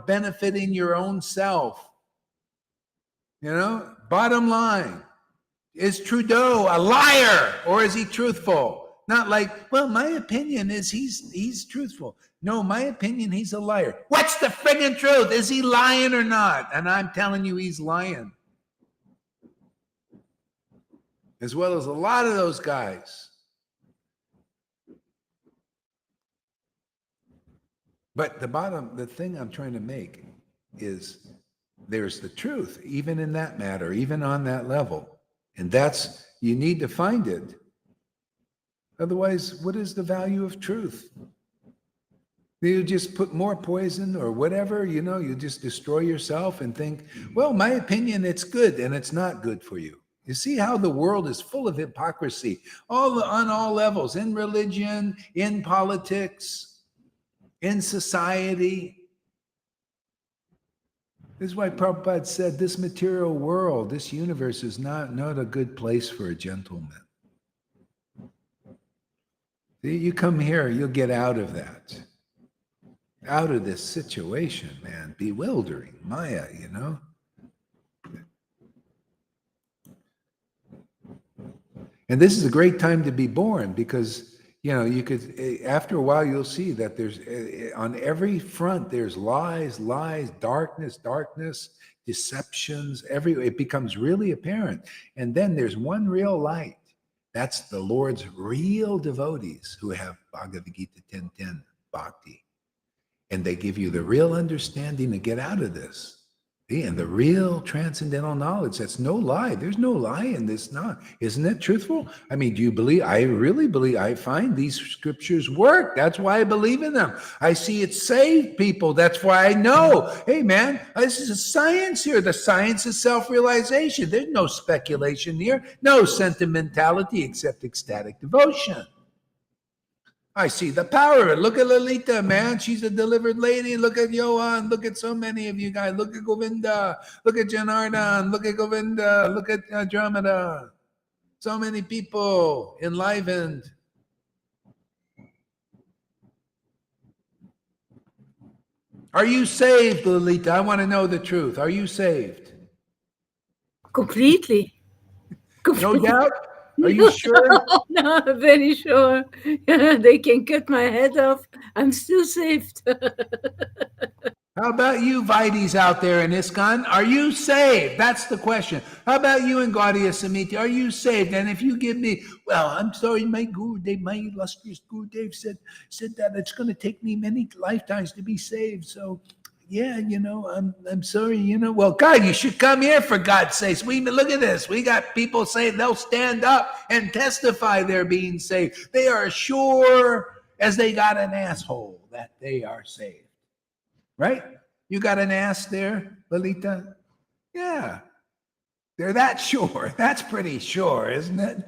benefiting your own self? Bottom line, is Trudeau a liar or is he truthful? Not like, well, my opinion is he's truthful. No, my opinion, he's a liar. What's the friggin' truth? Is he lying or not? And I'm telling you, he's lying. As well as a lot of those guys. But the thing I'm trying to make is there's the truth, even in that matter, even on that level. And you need to find it. Otherwise, what is the value of truth? You just put more poison or whatever, you just destroy yourself and think, well, my opinion, it's good, and it's not good for you. You see how the world is full of hypocrisy, on all levels, in religion, in politics, in society. This is why Prabhupada said this material world, this universe is not a good place for a gentleman. You come here, you'll get out of that. Out of this situation, man. Bewildering. Maya, And this is a great time to be born because, you could, after a while, you'll see that there's, on every front, there's lies, darkness, deceptions, it becomes really apparent. And then there's one real light. That's the Lord's real devotees who have Bhagavad Gita 10:10 bhakti. And they give you the real understanding to get out of this. And the real transcendental knowledge, that's no lie. There's no lie in this. Not, isn't it truthful? I mean, do you believe? I really believe, I find these scriptures work. That's why I believe in them. I see it save people. That's why I know, hey man, this is a science here. The science is self-realization. There's no speculation here, no sentimentality except ecstatic devotion. I see the power of it. Look at Lalita, man. She's a delivered lady. Look at Johan. Look at so many of you guys. Look at Govinda. Look at Janardhan. Look at Govinda. Look at Andromeda. So many people enlivened. Are you saved, Lalita? I want to know the truth. Are you saved? Completely. No doubt? Are you sure? No, I'm very sure. They can cut my head off. I'm still saved. How about you, Vaidis out there in ISKCON? Are you saved? That's the question. How about you in Gaudiya Samiti? Are you saved? And if you give me, well, I'm sorry, my Gurudev, my illustrious Gurudev said that it's going to take me many lifetimes to be saved. So, yeah, I'm sorry, Well, God, you should come here for God's sakes. Look at this. We got people saying they'll stand up and testify they're being saved. They are sure as they got an asshole that they are saved. Right? You got an ass there, Lalita? Yeah. They're that sure. That's pretty sure, isn't it?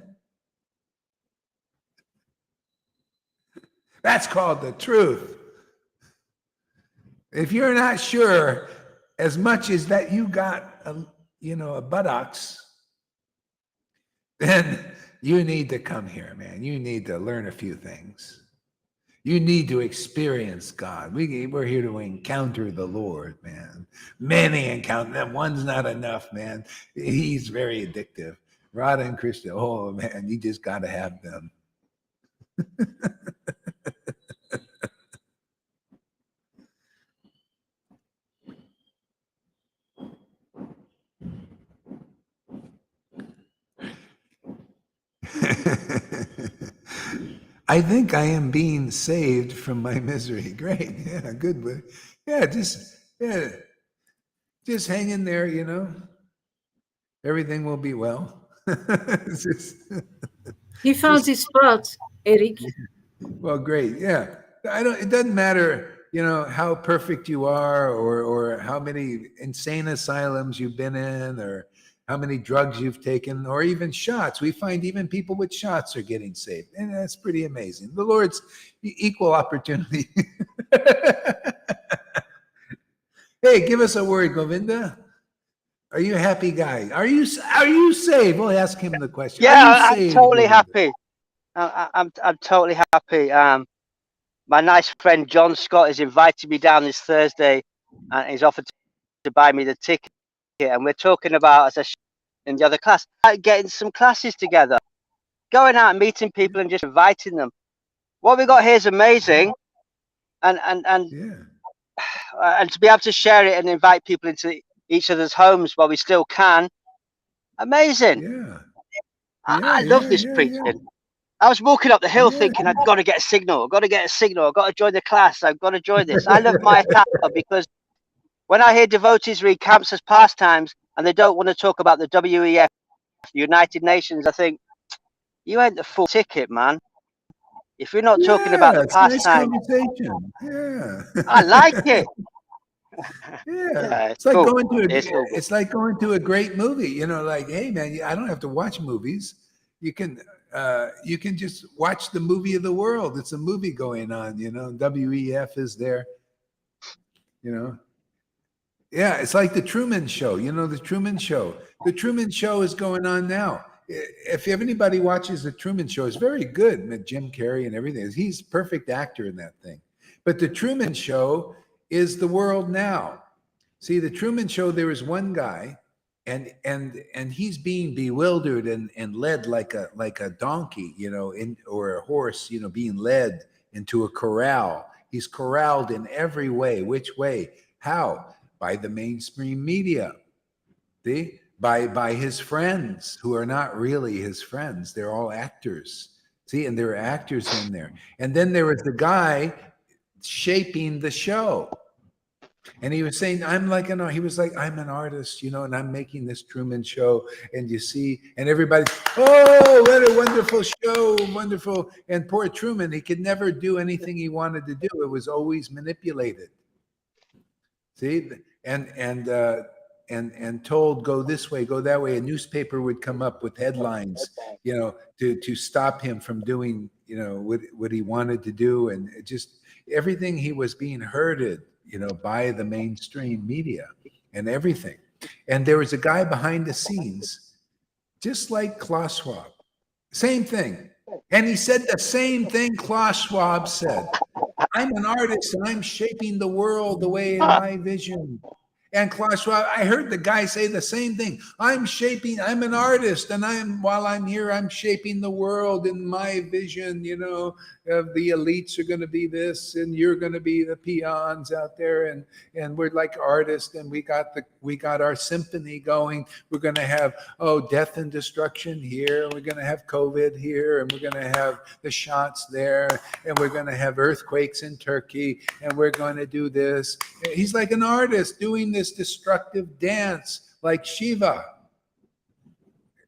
That's called the truth. If you're not sure as much as that you got a buttocks, then you need to come here, man. You need to learn a few things. You need to experience God. We're here to encounter the Lord, man. Many encounter them. One's not enough, man. He's very addictive. Radha and Krishna, oh man, you just got to have them. I think I am being saved from my misery. Great. Yeah, good. Yeah, just hang in there, Everything will be well. He found his spot, Eric. Well, great. Yeah. It doesn't matter, how perfect you are or how many insane asylums you've been in or how many drugs you've taken, or even shots. We find even people with shots are getting saved. And that's pretty amazing. The Lord's equal opportunity. Hey, give us a word, Govinda. Are you a happy guy? Are you saved? We'll ask him the question. Yeah, I'm totally happy. I'm totally happy. My nice friend John Scott has invited me down this Thursday, and he's offered to buy me the ticket. And we're talking about, as I said in the other class, getting some classes together, going out and meeting people and just inviting them. What we got here is amazing, and to be able to share it and invite people into each other's homes while we still can, amazing. Yeah. I love this preaching. Yeah. I was walking up the hill thinking, I've got to get a signal. I've got to get a signal. I've got to join the class. I've got to join this. I love my Tapa because when I hear devotees read camps as pastimes and they don't want to talk about the WEF, United Nations, I think, you ain't the full ticket, man. If you're not talking about the pastime, I like it. It's like cool. It's like going to a great movie. Like, hey man, I don't have to watch movies. You can just watch the movie of the world. It's a movie going on. WEF is there. Yeah, it's like the Truman Show. The Truman Show. The Truman Show is going on now. If anybody watches the Truman Show, it's very good with Jim Carrey and everything. He's a perfect actor in that thing. But the Truman Show is the world now. See, the Truman Show, there is one guy, and he's being bewildered and led like a donkey, or a horse, being led into a corral. He's corralled in every way. Which way? How? By the mainstream media. See? By his friends who are not really his friends. They're all actors. See, and there are actors in there. And then there was the guy shaping the show. And he was saying, I'm like I'm an artist, you know, and I'm making this Truman Show. And you see, and everybody, oh, what a wonderful show, wonderful. And poor Truman, he could never do anything he wanted to do. It was always manipulated. See, and told, go this way, go that way. A newspaper would come up with headlines, you know, to stop him from doing, you know, what he wanted to do. And it just everything, he was being herded, you know, by the mainstream media and everything. And there was a guy behind the scenes, just like Klaus Schwab, same thing. And he said the same thing Klaus Schwab said. I'm an artist and I'm shaping the world the way in my vision. And Klaus Schwab, I heard the guy say the same thing. I'm an artist, and while I'm here, I'm shaping the world in my vision, you know, the elites are going to be this, and you're going to be the peons out there, and we're like artists, and we got our symphony going. We're going to have, death and destruction here, we're going to have COVID here, and we're going to have the shots there, and we're going to have earthquakes in Turkey, and we're going to do this. He's like an artist doing this destructive dance like Shiva,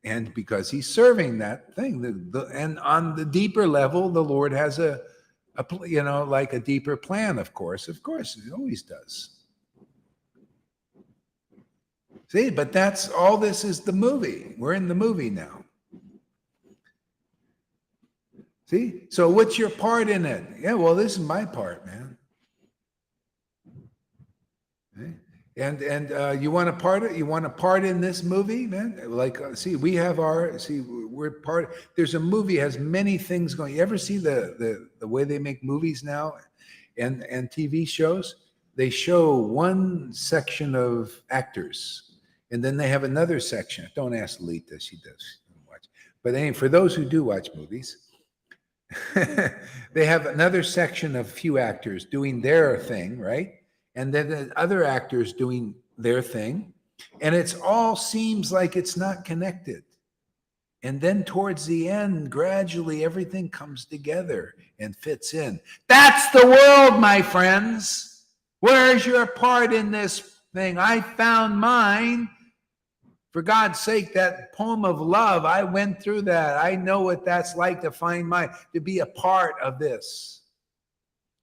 and because he's serving that thing, and on the deeper level, the Lord has a you know, like a deeper plan. Of course, he always does. See, but that's all. This is the movie. We're in the movie now. See, so what's your part in it? Yeah, well, this is my part, man. Okay. And you want a part? You want a part in this movie, man? Like, we're part. There's a movie has many things going. You ever see the way they make movies now, and TV shows? They show one section of actors, and then they have another section. Don't ask Lita; she does watch. But anyway, for those who do watch movies, they have another section of few actors doing their thing, right? And then the other actors doing their thing. And it's all seems like it's not connected. And then towards the end, gradually everything comes together and fits in. That's the world, my friends. Where's your part in this thing? I found mine. For God's sake, that poem of love, I went through that. I know what that's like to find to be a part of this.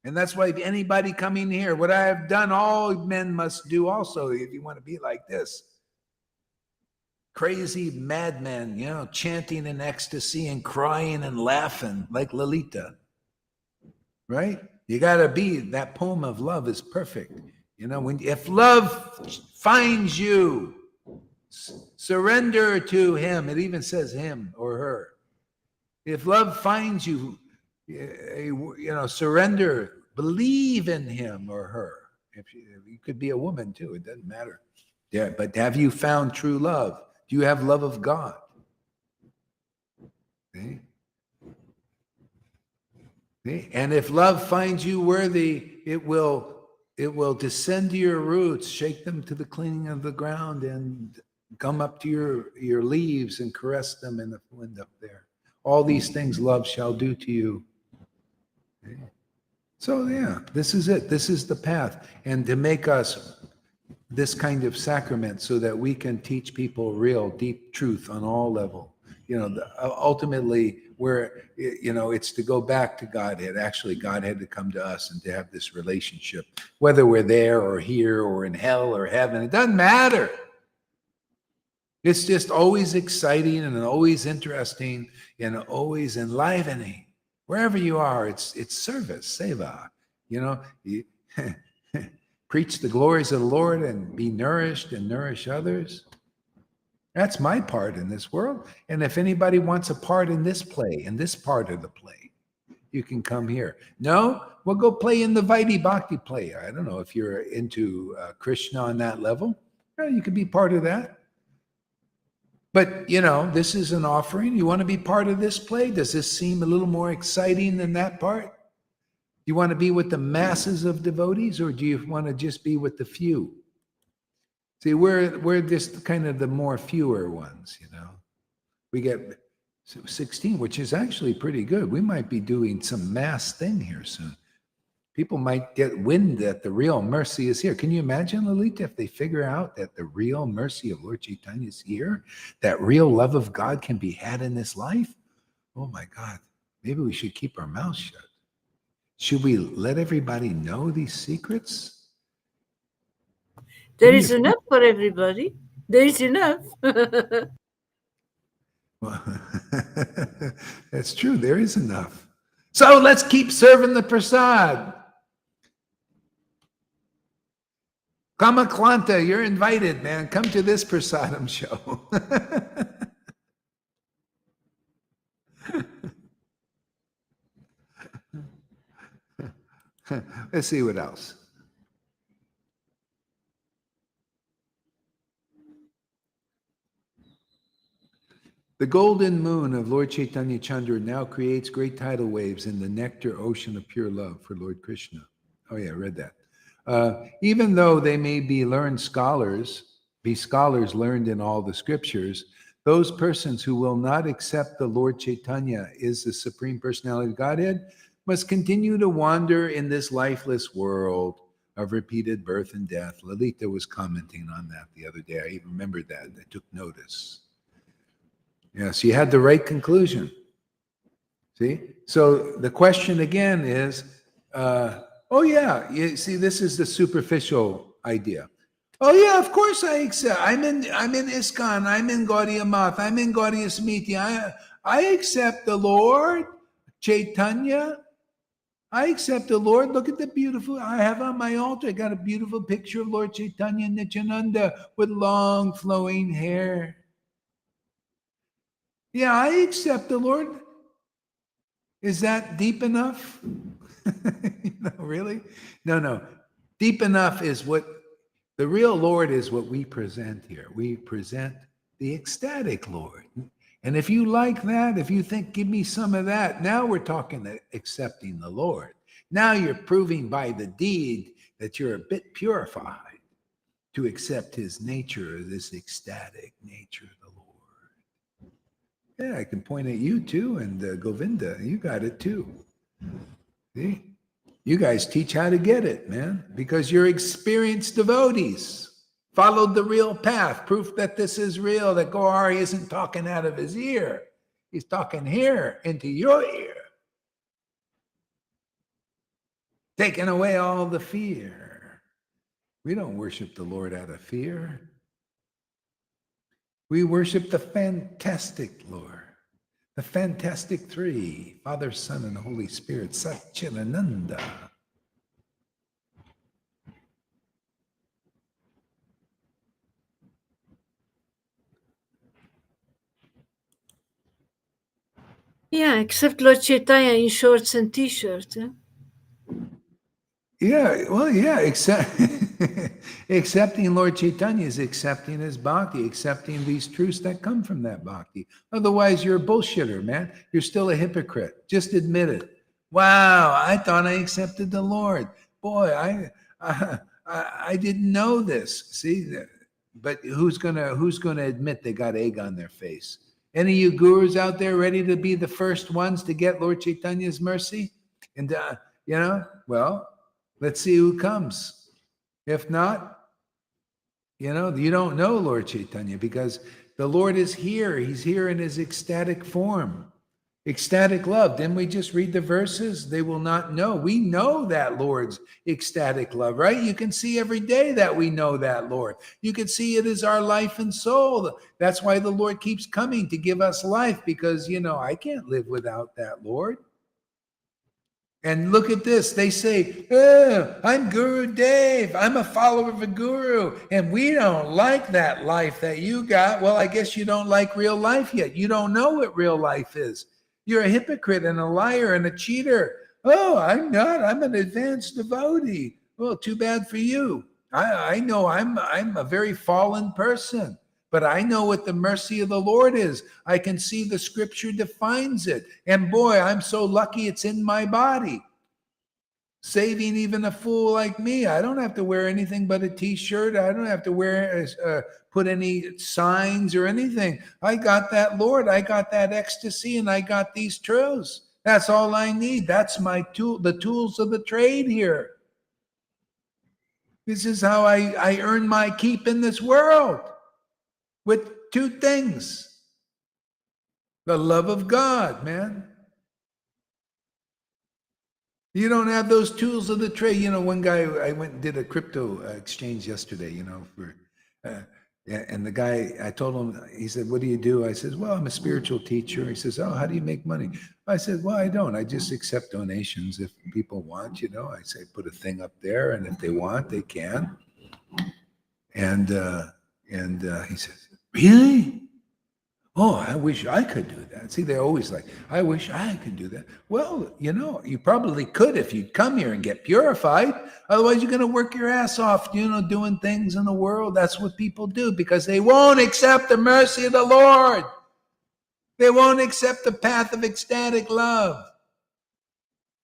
And that's why anybody coming here, what I have done, all men must do also, if you want to be like this. Crazy madmen, you know, chanting in ecstasy and crying and laughing like Lolita. Right? You got to be, that poem of love is perfect. You know, if love finds you, surrender to him. It even says him or her. If love finds you, you know, surrender, believe in him or her. If you could be a woman too, it doesn't matter. Yeah, but have you found true love? Do you have love of God? Okay. Okay. And if love finds you worthy, it will descend to your roots, shake them to the cleaning of the ground, and come up to your leaves and caress them in the wind up there. All these things love shall do to you. Okay. So yeah, this is it. This is the path. And to make us this kind of sacrament so that we can teach people real deep truth on all level. You know, ultimately where, you know, it's to go back to Godhead. Actually, God had to come to us and to have this relationship, whether we're there or here or in hell or heaven, it doesn't matter. It's just always exciting and always interesting and always enlivening. Wherever you are, it's service, seva. You know, you preach the glories of the Lord and be nourished and nourish others. That's my part in this world. And if anybody wants a part in this play, in this part of the play, you can come here. No, we'll go play in the Vaidhi Bhakti play. I don't know if you're into Krishna on that level. Well, you could be part of that. But, you know, this is an offering. You want to be part of this play? Does this seem a little more exciting than that part? Do you want to be with the masses of devotees, or do you want to just be with the few? See, we're just kind of the more fewer ones, you know. We get 16, which is actually pretty good. We might be doing some mass thing here soon. People might get wind that the real mercy is here. Can you imagine, Lalita, if they figure out that the real mercy of Lord Caitanya is here, that real love of God can be had in this life? Oh my God, maybe we should keep our mouths shut. Should we let everybody know these secrets? There is enough for everybody. There is enough. Well, that's true. There is enough. So let's keep serving the prasad. Kamaklanta, you're invited, man. Come to this prasadam show. Let's see what else. The golden moon of Lord Chaitanya Chandra now creates great tidal waves in the nectar ocean of pure love for Lord Krishna. Oh yeah, I read that. Even though they may be scholars learned in all the scriptures, those persons who will not accept the Lord Chaitanya is the Supreme Personality of Godhead must continue to wander in this lifeless world of repeated birth and death. Lalita was commenting on that the other day. I even remembered that. I took notice. Yes, you had the right conclusion. See? So the question again is, oh yeah, you see, this is the superficial idea. Oh yeah, of course I accept. I'm in ISKCON, I'm in Gaudiya Math, I'm in Gaudiya Samiti. I accept the Lord Chaitanya. I accept the Lord. Look at the beautiful, I have on my altar, I got a beautiful picture of Lord Chaitanya Nityananda with long flowing hair. Yeah, I accept the Lord. Is that deep enough? Really? No. Deep enough is what the real Lord is, what we present here. We present the ecstatic Lord. And if you like that, if you think, give me some of that, now we're talking accepting the Lord. Now you're proving by the deed that you're a bit purified to accept his nature, this ecstatic nature of the Lord. Yeah, I can point at you too, and Govinda, you got it too. See? You guys teach how to get it, man, because you're experienced devotees. Followed the real path, proof that this is real, that Gauri isn't talking out of his ear. He's talking here into your ear. Taking away all the fear. We don't worship the Lord out of fear. We worship the fantastic Lord. The fantastic three, Father, Son, and Holy Spirit, Satchidananda. Yeah, except Lord Caitanya in shorts and t-shirts. Yeah, well, yeah, accepting Lord Chaitanya is accepting his bhakti, accepting these truths that come from that bhakti. Otherwise, you're a bullshitter, man. You're still a hypocrite. Just admit it. Wow, I thought I accepted the Lord. Boy, I didn't know this. See, but who's gonna admit they got egg on their face? Any of you gurus out there ready to be the first ones to get Lord Chaitanya's mercy? And well. Let's see who comes. If not, you don't know Lord Chaitanya, because the Lord is here. He's here in his ecstatic form. Ecstatic love. Didn't we just read the verses? They will not know. We know that Lord's ecstatic love, right? You can see every day that we know that Lord. You can see it is our life and soul. That's why the Lord keeps coming to give us life, because, I can't live without that Lord. And look at this. They say, I'm Guru Dave. I'm a follower of a guru. And we don't like that life that you got. Well, I guess you don't like real life yet. You don't know what real life is. You're a hypocrite and a liar and a cheater. Oh, I'm not. I'm an advanced devotee. Well, too bad for you. I know I'm a very fallen person. But I know what the mercy of the Lord is. I can see the scripture defines it. And boy, I'm so lucky it's in my body. Saving even a fool like me. I don't have to wear anything but a t-shirt. I don't have to put any signs or anything. I got that Lord. I got that ecstasy, and I got these truths. That's all I need. That's my tool, the tools of the trade here. This is how I earn my keep in this world, with two things. The love of God, man. You don't have those tools of the trade. You know, one guy, I went and did a crypto exchange yesterday, you know, for, and the guy, I told him, he said, what do you do? I said, well, I'm a spiritual teacher. He says, oh, how do you make money? I said, well, I don't. I just accept donations if people want, you know. I say, put a thing up there, and if they want, they can. And he says, really? Oh, I wish I could do that. See, they're always like, I wish I could do that. Well, you know, you probably could if you'd come here and get purified. Otherwise, you're going to work your ass off, you know, doing things in the world. That's what people do because they won't accept the mercy of the Lord. They won't accept the path of ecstatic love.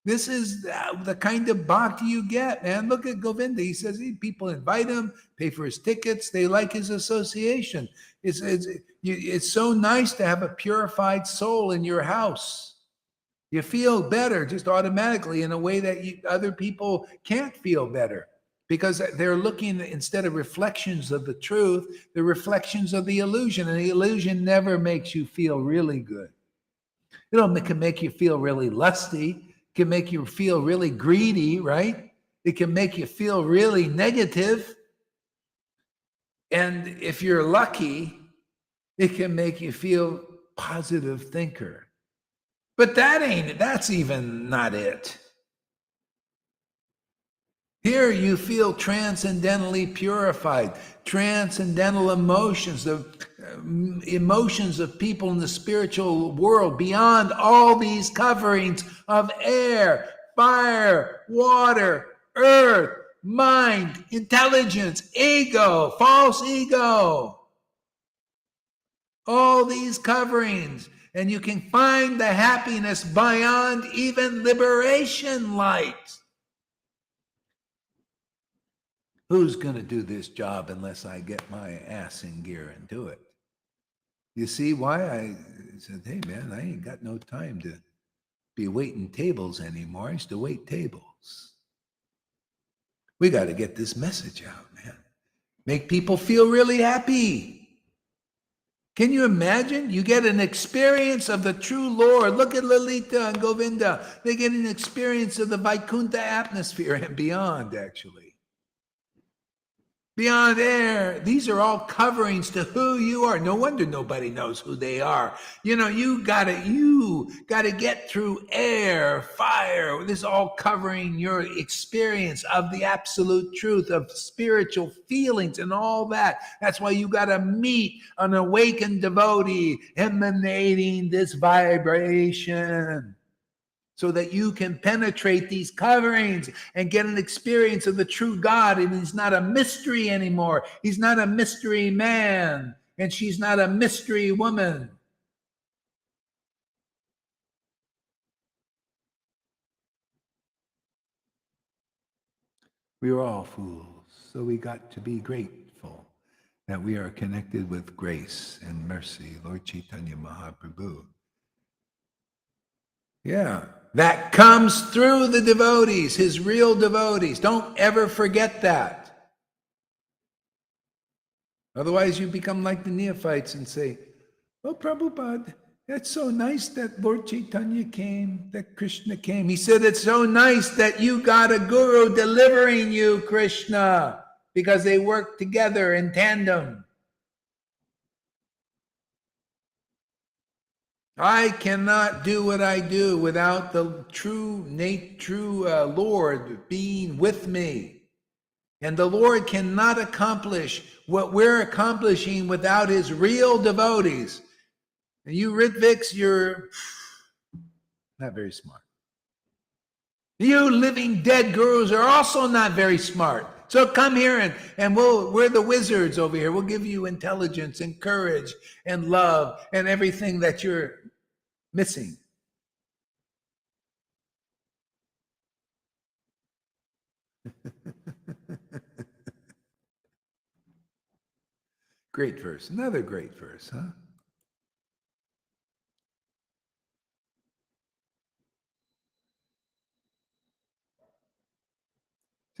This is the kind of bhakti you get, man. Look at Govinda. He says people invite him, pay for his tickets. They like his association. It's so nice to have a purified soul in your house. You feel better just automatically in a way that other people can't feel better because they're looking, instead of reflections of the truth, the reflections of the illusion. And the illusion never makes you feel really good. It can make you feel really lusty. It can make you feel really greedy, right? It can make you feel really negative. And if you're lucky, it can make you feel positive thinker. But that's even not it. Here you feel transcendentally purified, transcendental emotions, emotions of people in the spiritual world beyond all these coverings of air, fire, water, earth, mind, intelligence, ego, false ego. All these coverings. And you can find the happiness beyond even liberation light. Who's going to do this job unless I get my ass in gear and do it? You see why I said, hey, man, I ain't got no time to be waiting tables anymore. I used to wait tables. We got to get this message out, man. Make people feel really happy. Can you imagine? You get an experience of the true Lord. Look at Lalita and Govinda. They get an experience of the Vaikuntha atmosphere and beyond, actually. Beyond air, these are all coverings to who you are. No wonder nobody knows who they are. You know, you gotta get through air, fire. This is all covering your experience of the absolute truth of spiritual feelings and all that. That's why you gotta meet an awakened devotee emanating this vibration, so that you can penetrate these coverings and get an experience of the true God. And he's not a mystery anymore. He's not a mystery man, and she's not a mystery woman. We are all fools, so we got to be grateful that we are connected with grace and mercy, Lord Caitanya Mahaprabhu. Yeah, that comes through the devotees, his real devotees. Don't ever forget that. Otherwise, you become like the neophytes and say, oh, Prabhupada, that's so nice that Lord Caitanya came, that Krishna came. He said, it's so nice that you got a guru delivering you, Krishna, because they work together in tandem. I cannot do what I do without the true Lord being with me. And the Lord cannot accomplish what we're accomplishing without his real devotees. And you Rhythmics, you're not very smart. You living dead gurus are also not very smart. So come here and we're the wizards over here. We'll give you intelligence and courage and love and everything that you're missing. Great verse. Another great verse, huh?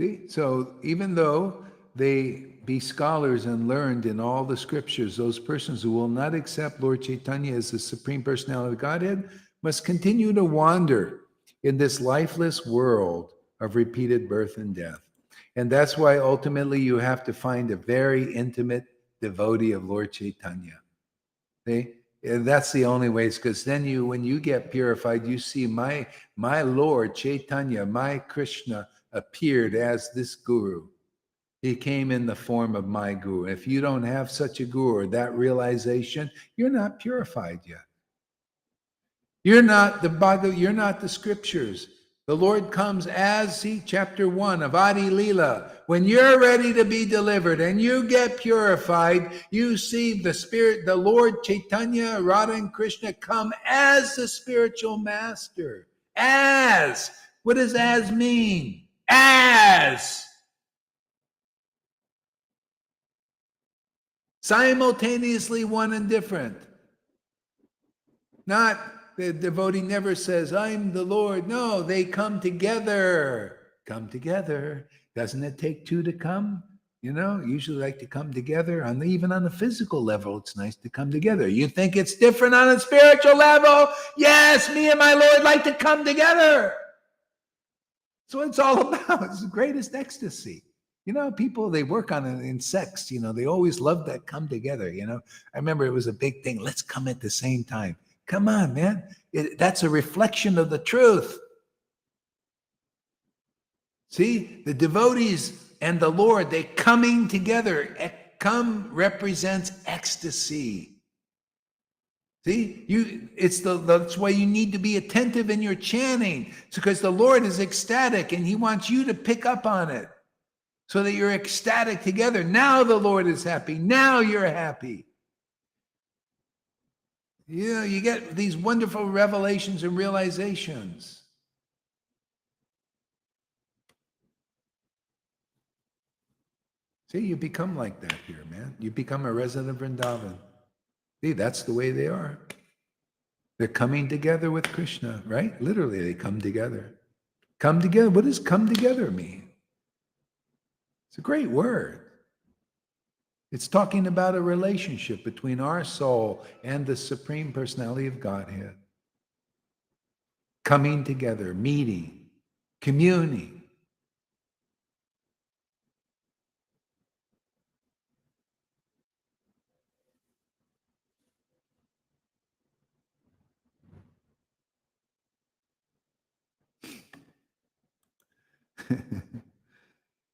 See, so even though they be scholars and learned in all the scriptures, those persons who will not accept Lord Caitanya as the Supreme Personality of Godhead must continue to wander in this lifeless world of repeated birth and death. And that's why ultimately you have to find a very intimate devotee of Lord Caitanya. See? And that's the only way, because then when you get purified, you see my Lord Caitanya, my Krishna, appeared as this guru. He came in the form of my guru. If you don't have such a guru or that realization, you're not purified yet. You're not the Bhagavad, you're not the scriptures. The Lord comes as, see, chapter 1 of Adi Leela. When you're ready to be delivered and you get purified, you see the Spirit, the Lord Chaitanya, Radha and Krishna come as the spiritual master. As. What does as mean? As. Simultaneously one and different. Not, the devotee never says, I'm the Lord. No, they come together. Come together. Doesn't it take two to come? You know, usually like to come together. Even on the physical level, it's nice to come together. You think it's different on a spiritual level? Yes, me and my Lord like to come together. So it's all about. It's the greatest ecstasy. You know, people, they work on it in sex. You know, they always love that come together. You know, I remember it was a big thing. Let's come at the same time. Come on, man. That's a reflection of the truth. See, the devotees and the Lord, they coming together. Come represents ecstasy. See, that's why you need to be attentive in your chanting. It's because the Lord is ecstatic and he wants you to pick up on it so that you're ecstatic together. Now the Lord is happy. Now you're happy. You know, you get these wonderful revelations and realizations. See, you become like that here, man. You become a resident of Vrindavan. See, that's the way they are. They're coming together with Krishna, right? Literally, they come together. Come together. What does come together mean? It's a great word. It's talking about a relationship between our soul and the Supreme Personality of Godhead. Coming together, meeting, communing.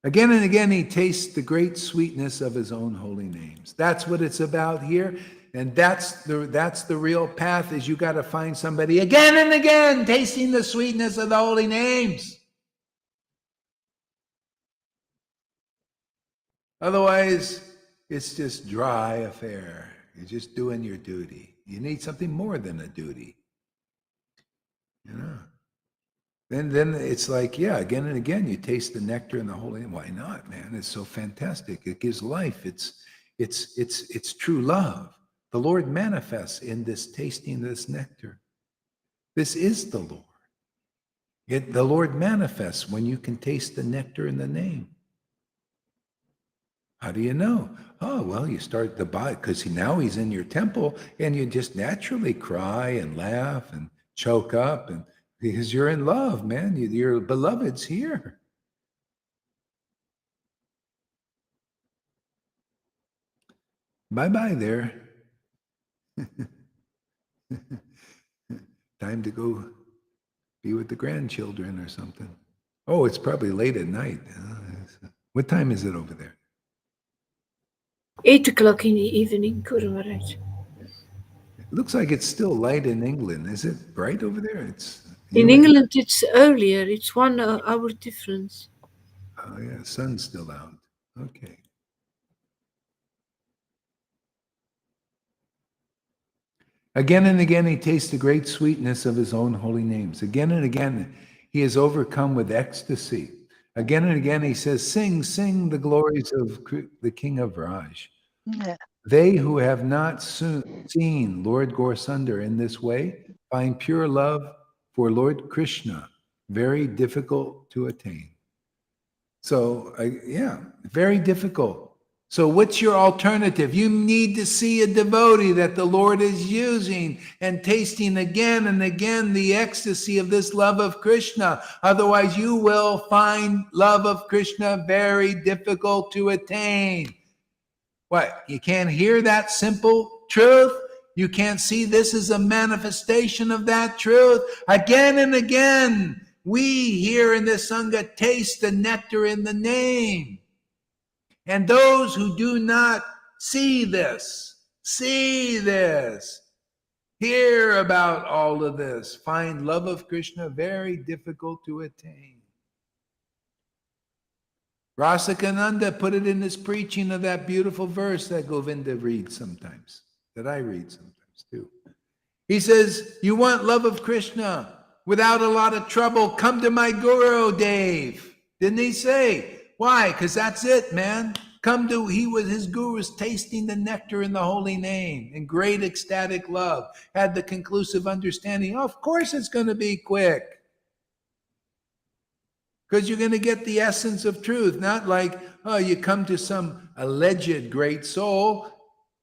Again and again, he tastes the great sweetness of his own holy names. That's what it's about here. And that's the real path, is you got to find somebody again and again tasting the sweetness of the holy names. Otherwise, it's just dry affair. You're just doing your duty. You need something more than a duty. You know. Then it's like, yeah, again and again, you taste the nectar and the holy name. Why not, man? It's so fantastic. It gives life. It's true love. The Lord manifests in this tasting this nectar. This is the Lord. The Lord manifests when you can taste the nectar in the name. How do you know? Oh, well, you start the body, because now he's in your temple, and you just naturally cry and laugh and choke up, and because you're in love, man. Your beloved's here. Bye-bye there. Time to go be with the grandchildren or something. Oh, it's probably late at night. What time is it over there? 8 o'clock in the evening, Guru Maharaj. It looks like it's still light in England. Is it bright over there? In England, it's earlier. It's 1 hour difference. Oh, yeah, sun's still out. Okay. Again and again, he tastes the great sweetness of his own holy names. Again and again, he is overcome with ecstasy. Again and again, he says, sing, sing the glories of the King of Raj. Yeah. They who have not seen Lord Gaurasunder in this way find pure love for Lord Krishna very difficult to attain. So, yeah, very difficult. So what's your alternative? You need to see a devotee that the Lord is using and tasting again and again the ecstasy of this love of Krishna. Otherwise, you will find love of Krishna very difficult to attain. What? You can't hear that simple truth? You can't see this as a manifestation of that truth? Again and again, we here in this Sangha taste the nectar in the name. And those who do not see this, hear about all of this, find love of Krishna very difficult to attain. Rasakananda put it in his preaching of that beautiful verse that Govinda reads sometimes, that I read sometimes too. He says, you want love of Krishna without a lot of trouble, come to my Guru, Dave. Didn't he say? Why? Because that's it, man. His guru was tasting the nectar in the holy name in great ecstatic love, had the conclusive understanding. Of course it's going to be quick. Because you're going to get the essence of truth, not like, oh, you come to some alleged great soul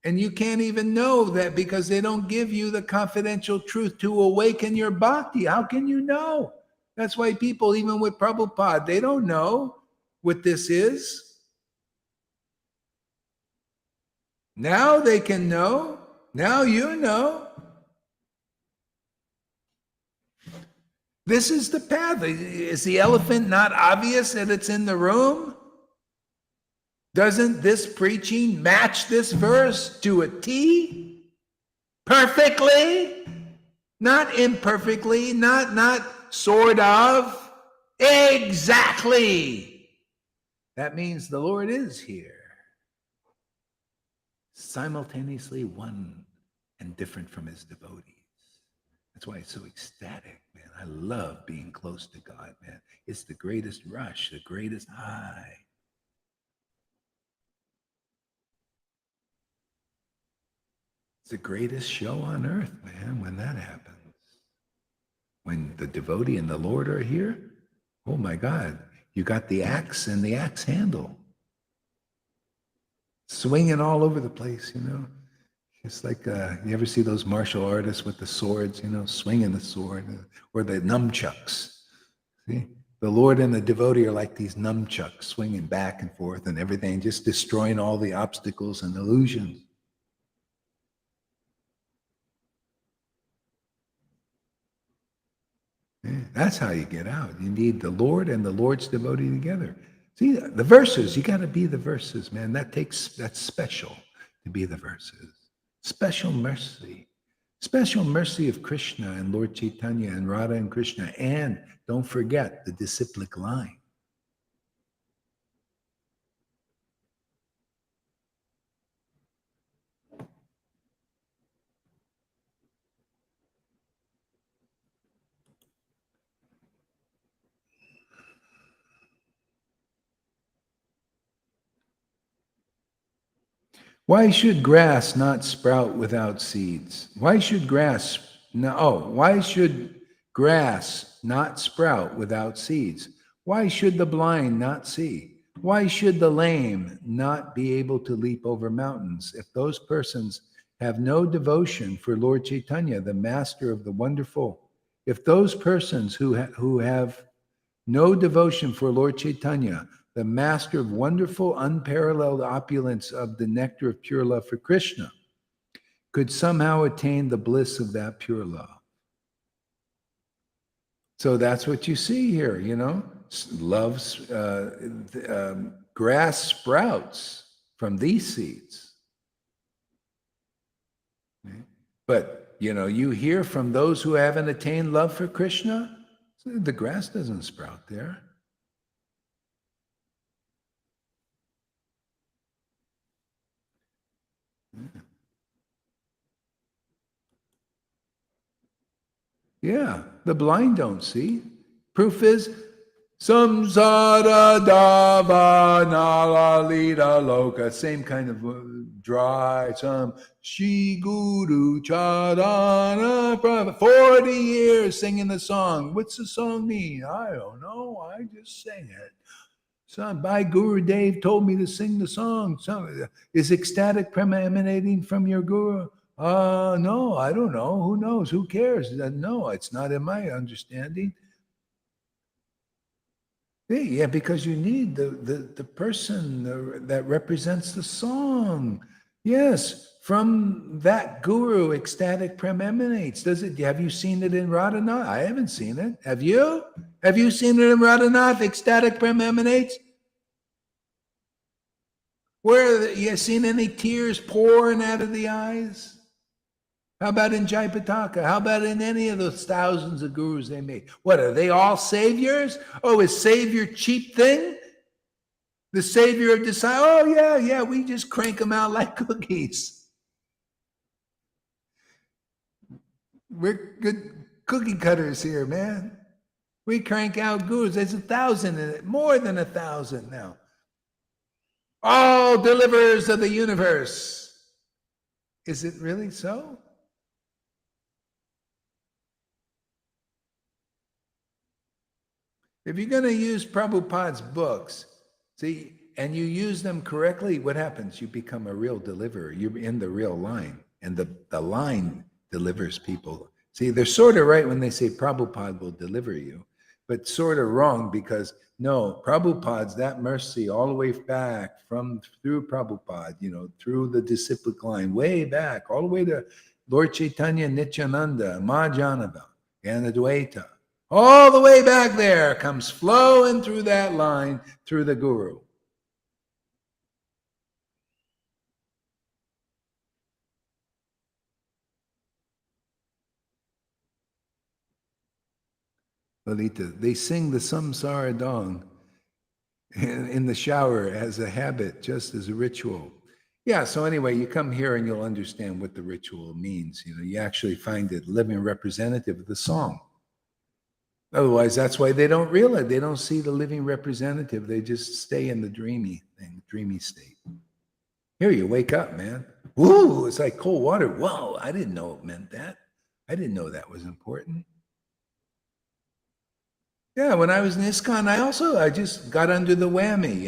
and you can't even know that because they don't give you the confidential truth to awaken your bhakti. How can you know? That's why people, even with Prabhupada, they don't know what this is. Now they can know. Now you know. This is the path. Is the elephant not obvious that it's in the room? Doesn't this preaching match this verse to a T? Perfectly? Not imperfectly, not sort of. Exactly. That means the Lord is here. Simultaneously one and different from his devotees. That's why it's so ecstatic, man. I love being close to God, man. It's the greatest rush, the greatest high. It's the greatest show on earth, man, when that happens. When the devotee and the Lord are here, oh my God, you got the axe and the axe handle. Swinging all over the place, you know. It's like, you ever see those martial artists with the swords, you know, swinging the sword, or the nunchucks. See? The Lord and the devotee are like these nunchucks swinging back and forth and everything, just destroying all the obstacles and illusions. Yeah, that's how you get out. You need the Lord and the Lord's devotee together. See, the verses, you got to be the verses, man. That's special to be the verses. Special mercy of Krishna and Lord Caitanya and Radha and Krishna. And don't forget the disciplic line. Why should grass not sprout without seeds? Why should grass not sprout without seeds? Why should the blind not see? Why should the lame not be able to leap over mountains? If those persons have no devotion for Lord Caitanya, the master of the wonderful, if those persons who have no devotion for Lord Caitanya, the master of wonderful, unparalleled opulence of the nectar of pure love for Krishna, could somehow attain the bliss of that pure love. So that's what you see here, you know. Grass sprouts from these seeds. Okay? But, you know, you hear from those who haven't attained love for Krishna, the grass doesn't sprout there. Yeah, the blind don't see. Proof is samsara dava nalalita loka. Same kind of dry, some Shri Guru Charana. 40 years singing the song. What's the song mean? I don't know. I just sang it. Son, by Guru Dev told me to sing the song. So, is ecstatic prema emanating from your Guru? No, I don't know. Who knows? Who cares? No, it's not in my understanding. Yeah, because you need the person that represents the song. Yes, from that guru, ecstatic prem emanates. Have you seen it in Radhanath? I haven't seen it. Have you? Have you seen it in Radhanath? Ecstatic prem emanates? Where you seen any tears pouring out of the eyes? How about in Jaipataka? How about in any of those thousands of gurus they made? What, are they all saviors? Oh, is savior cheap thing? The savior of disciples? Oh, yeah, we just crank them out like cookies. We're good cookie cutters here, man. We crank out gurus. There's 1,000 in it, more than 1,000 now. All deliverers of the universe. Is it really so? If you're going to use Prabhupada's books, see, and you use them correctly, what happens? You become a real deliverer. You're in the real line, and the line delivers people. See, they're sort of right when they say Prabhupada will deliver you, but sort of wrong, because no, Prabhupada's that mercy all the way back through Prabhupada, through the disciplic line, way back, all the way to Lord Caitanya, Nityananda, Mahajanava, and Advaita. All the way back there comes flowing through that line, through the guru. Lalita, they sing the Samsara Dong in the shower as a habit, just as a ritual. Yeah, so anyway, you come here and you'll understand what the ritual means. You actually find it living representative of the song. Otherwise, that's why they don't realize, they don't see the living representative. They just stay in the dreamy state. Here, you wake up, man. Woo, it's like cold water. Whoa, I didn't know it meant that. I didn't know that was important. Yeah, when I was in ISKCON, I just got under the whammy,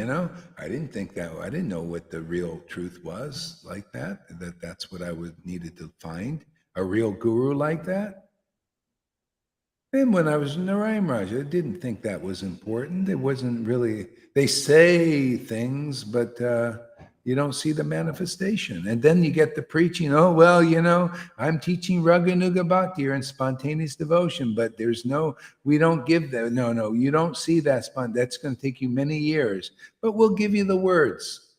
I didn't know what the real truth was like that's what I needed to find, a real guru like that. And when I was in Narayan Raj, I didn't think that was important. It wasn't really, they say things, but you don't see the manifestation. And then you get the preaching, I'm teaching Raganuga Bhakti or in spontaneous devotion, but we don't give that. No, you don't see that. That's going to take you many years, but we'll give you the words.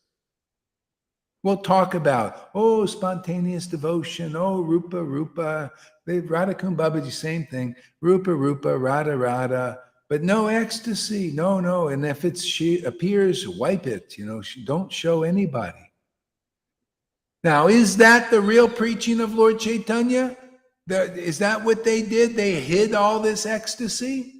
We'll talk about, spontaneous devotion, Rupa, Radha Babaji, same thing, Rupa, Radha, but no ecstasy, no. And if she appears, wipe it, don't show anybody. Now, is that the real preaching of Lord Caitanya? Is that what they did? They hid all this ecstasy?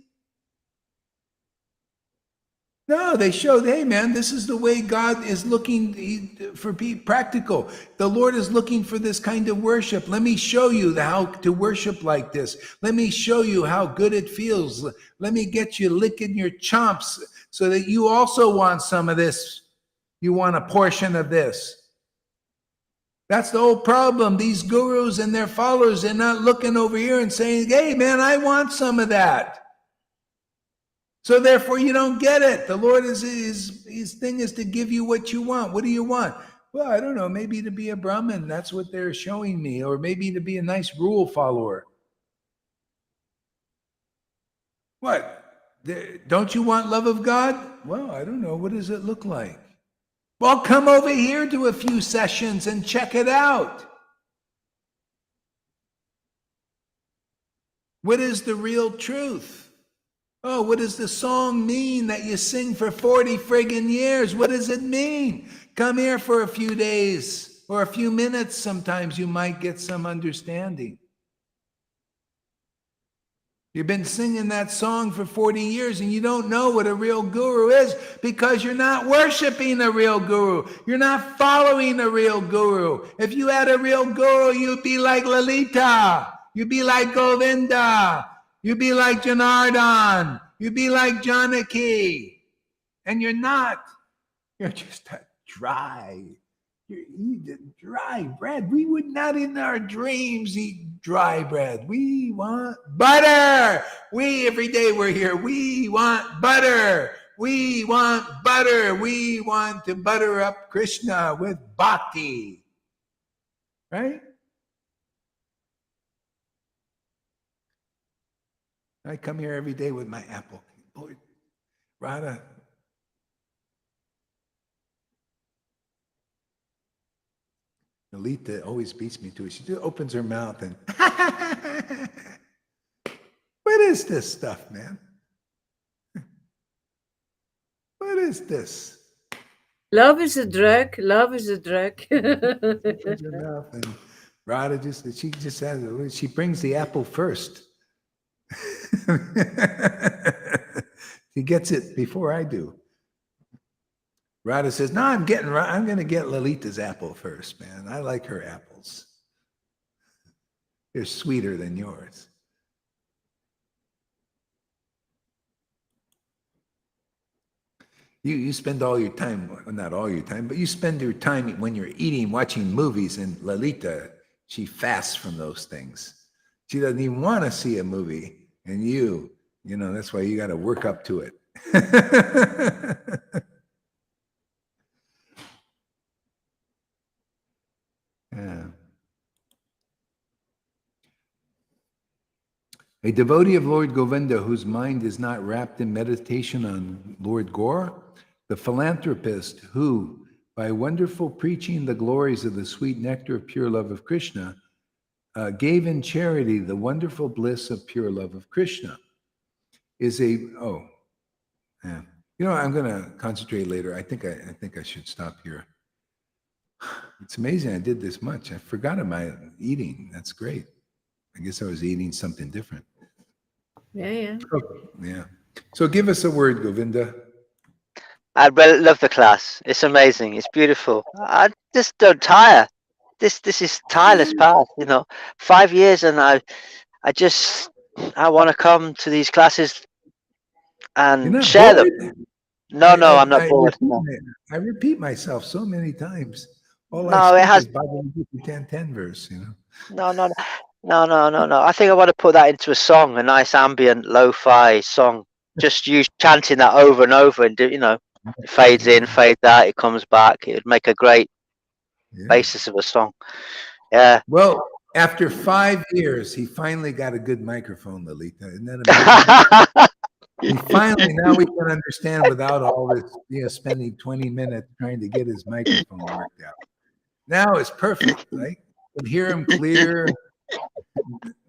No, they showed, hey man, this is the way God is looking for practical. The Lord is looking for this kind of worship. Let me show you how to worship like this. Let me show you how good it feels. Let me get you licking your chops so that you also want some of this. You want a portion of this. That's the whole problem. These gurus and their followers, they're not looking over here and saying, hey man, I want some of that. So therefore, you don't get it. The Lord his thing is to give you what you want. What do you want? Well, I don't know, maybe to be a Brahmin. That's what they're showing me. Or maybe to be a nice rule follower. What? Don't you want love of God? Well, I don't know. What does it look like? Well, come over here to a few sessions and check it out. What is the real truth? Oh, what does the song mean that you sing for 40 friggin' years? What does it mean? Come here for a few days or a few minutes. Sometimes you might get some understanding. You've been singing that song for 40 years and you don't know what a real guru is because you're not worshiping a real guru. You're not following a real guru. If you had a real guru, you'd be like Lalita. You'd be like Govinda. You'd be like Janardhan. You'd be like Janaki. And you're not. You're just a dry. You eat dry bread. We would not in our dreams eat dry bread. We want butter. Every day we're here, we want butter. We want butter. We want to butter up Krishna with bhakti. Right? I come here every day with my apple. Boy, Radha. Lolita always beats me to it. She just opens her mouth and what is this stuff, man? What is this? Love is a drug. Love is a drug. Opens her mouth and Radha she just says she brings the apple first. He gets it before I do. Radha says, "No, I'm going to get Lolita's apple first, man. I like her apples. They're sweeter than yours." You spend all your time, well, not all your time, but you spend your time when you're eating, watching movies, and Lolita, she fasts from those things. She doesn't even want to see a movie, and you know, that's why you got to work up to it. Yeah. A devotee of Lord Govinda whose mind is not wrapped in meditation on Lord Gaur, the philanthropist who, by wonderful preaching the glories of the sweet nectar of pure love of Krishna, gave in charity the wonderful bliss of pure love of Krishna, is a yeah. You know, I'm going to concentrate later. I think I should stop here. It's amazing I did this much. I forgot my eating. That's great. I guess I was eating something different. Yeah. Yeah. So give us a word, Govinda. I love the class. It's amazing. It's beautiful. I just don't tire. This is tireless path. 5 years, and I want to come to these classes and share them. No, I'm not bored. I repeat myself so many times. All No, I it has. Is Bhagavad Gita 10 verse. No. I think I want to put that into a song, a nice ambient lo-fi song. Just use chanting that over and over, and it fades in, fades out, it comes back. It would make a great basis of a song. Yeah. Well, after 5 years, he finally got a good microphone, Lalita. Isn't that amazing? Now we can understand without all this, spending 20 minutes trying to get his microphone worked out. Now it's perfect, right? You can hear him clear,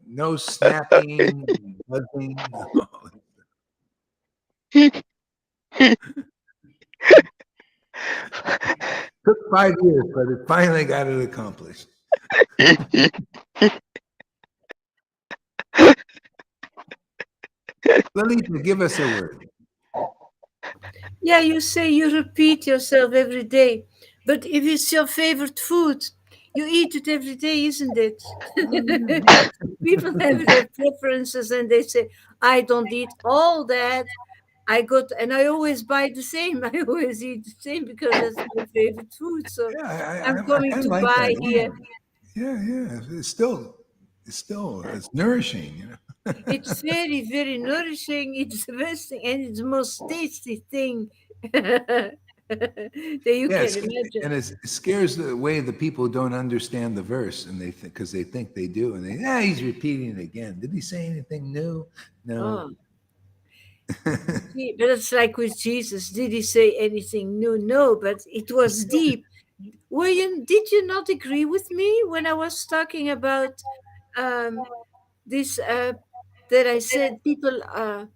no snapping, buzzing. Took 5 years, but it finally got it accomplished. Lalita, give us a word. Yeah, you say you repeat yourself every day, but if it's your favorite food, you eat it every day, isn't it? People have their preferences, and they say, "I don't eat all that. I always buy the same. I always eat the same because that's my favorite food." So I'm going to like buy that. here. Yeah. It's nourishing, It's very, very nourishing. It's the best thing, and it's the most tasty thing that you can imagine. And it scares away the people who don't understand the verse, and because they think they do, and he's repeating it again. Did he say anything new? No. See, but it's like with Jesus. Did he say anything new? No, but it was deep. Did you not agree with me when I was talking about this? That I said people have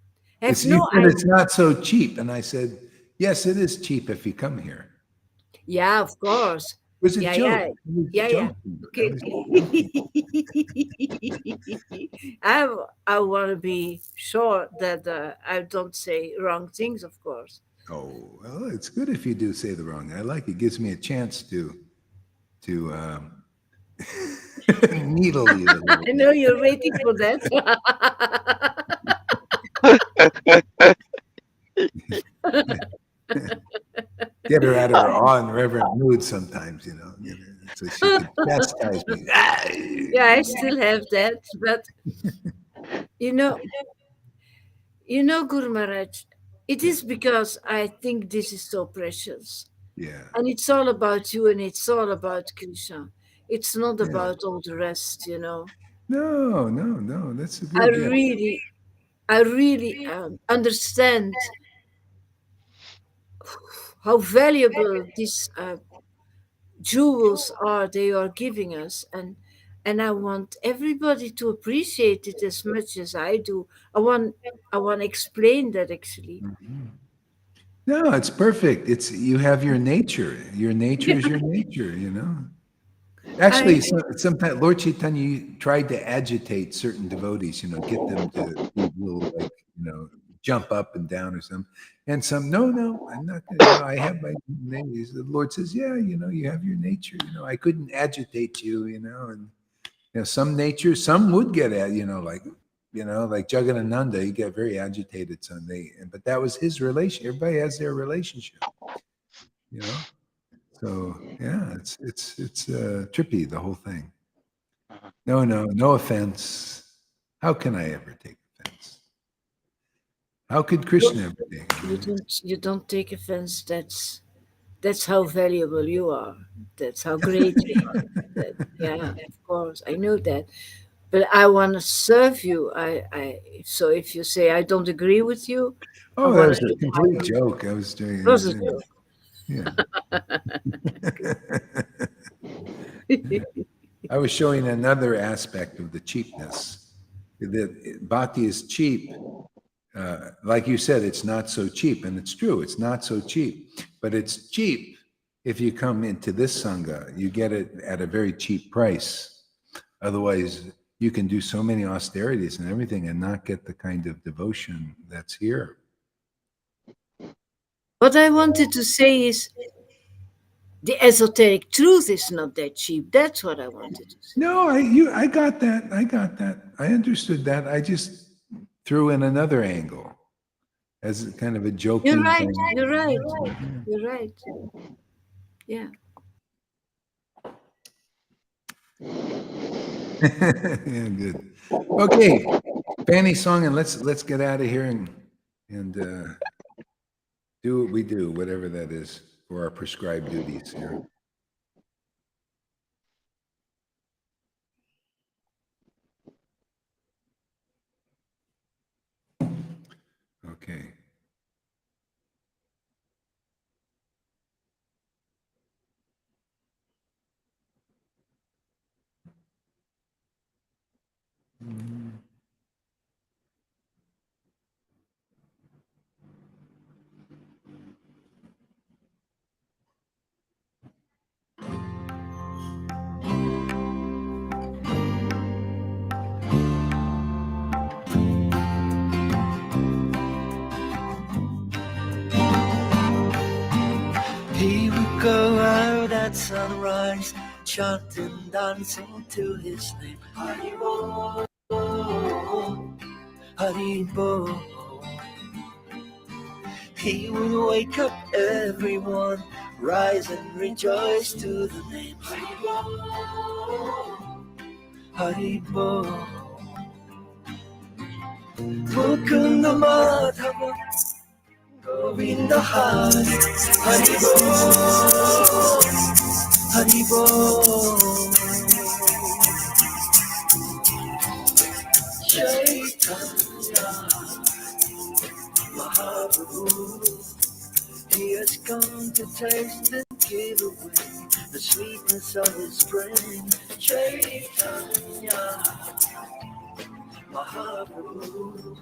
no idea. It's not so cheap, and I said, yes, it is cheap if you come here. Yeah, of course. It was a joke. Yeah. Okay. I want to be sure that I don't say wrong things, of course. Oh, well, it's good if you do say the wrong. I like it. Gives me a chance to needle you. I know you're waiting for that. get her out of her awe and reverent mood sometimes, so she could chastise me. Yeah, I still have that, but you know, Guru Maharaj, it is because I think this is so precious. Yeah. And it's all about you and it's all about Krishna. It's not Yeah. about all the rest, No. That's a I good. really understand how valuable these jewels are they are giving us, and I want everybody to appreciate it as much as I do. I want to explain that actually. No, it's perfect. You have your nature. Your nature is your nature. Actually, I sometimes Lord Caitanya tried to agitate certain devotees, get them to be little, like, jump up and down or something. And some, no, I'm not going to, I have my name. The Lord says, yeah, you have your nature. I couldn't agitate you, and, some nature, some would get at, like Jagadananda, he got very agitated someday. But that was his relation. Everybody has their relationship, So yeah, it's trippy, the whole thing. No offense. How can I ever take offense? How could Krishna ever take offense? you don't take offense. That's how valuable you are. That's how great you are. Yeah, of course, I know that. But I want to serve you. So if you say I don't agree with you, I Oh, that want was a complete joke. I was doing. to. A joke. Yeah. I was showing another aspect of the cheapness. That bhakti is cheap. Like you said, it's not so cheap, and it's true. It's not so cheap, but it's cheap if you come into this sangha. You get it at a very cheap price. Otherwise, you can do so many austerities and everything and not get the kind of devotion that's here. What I wanted to say is the esoteric truth is not that cheap. That's what I wanted to say. No, I got that. I understood that. I just threw in another angle as kind of a joking You're right. thing. You're right. You're right. Yeah. Yeah, good. Okay, Fanny song, and let's get out of here and do what we do, whatever that is, for our prescribed duties here. Okay. He would go out at sunrise, chanting, dancing to his name. Haribo, Haribo. He would wake up everyone, rise and rejoice to the name. Haribo, Haribo. Mukunda Madhava, Govinda Hari, Haribo, Haribo. Chaitanya Mahaprabhu, he has come to taste and give away the sweetness of his brain. Chaitanya Mahaprabhu,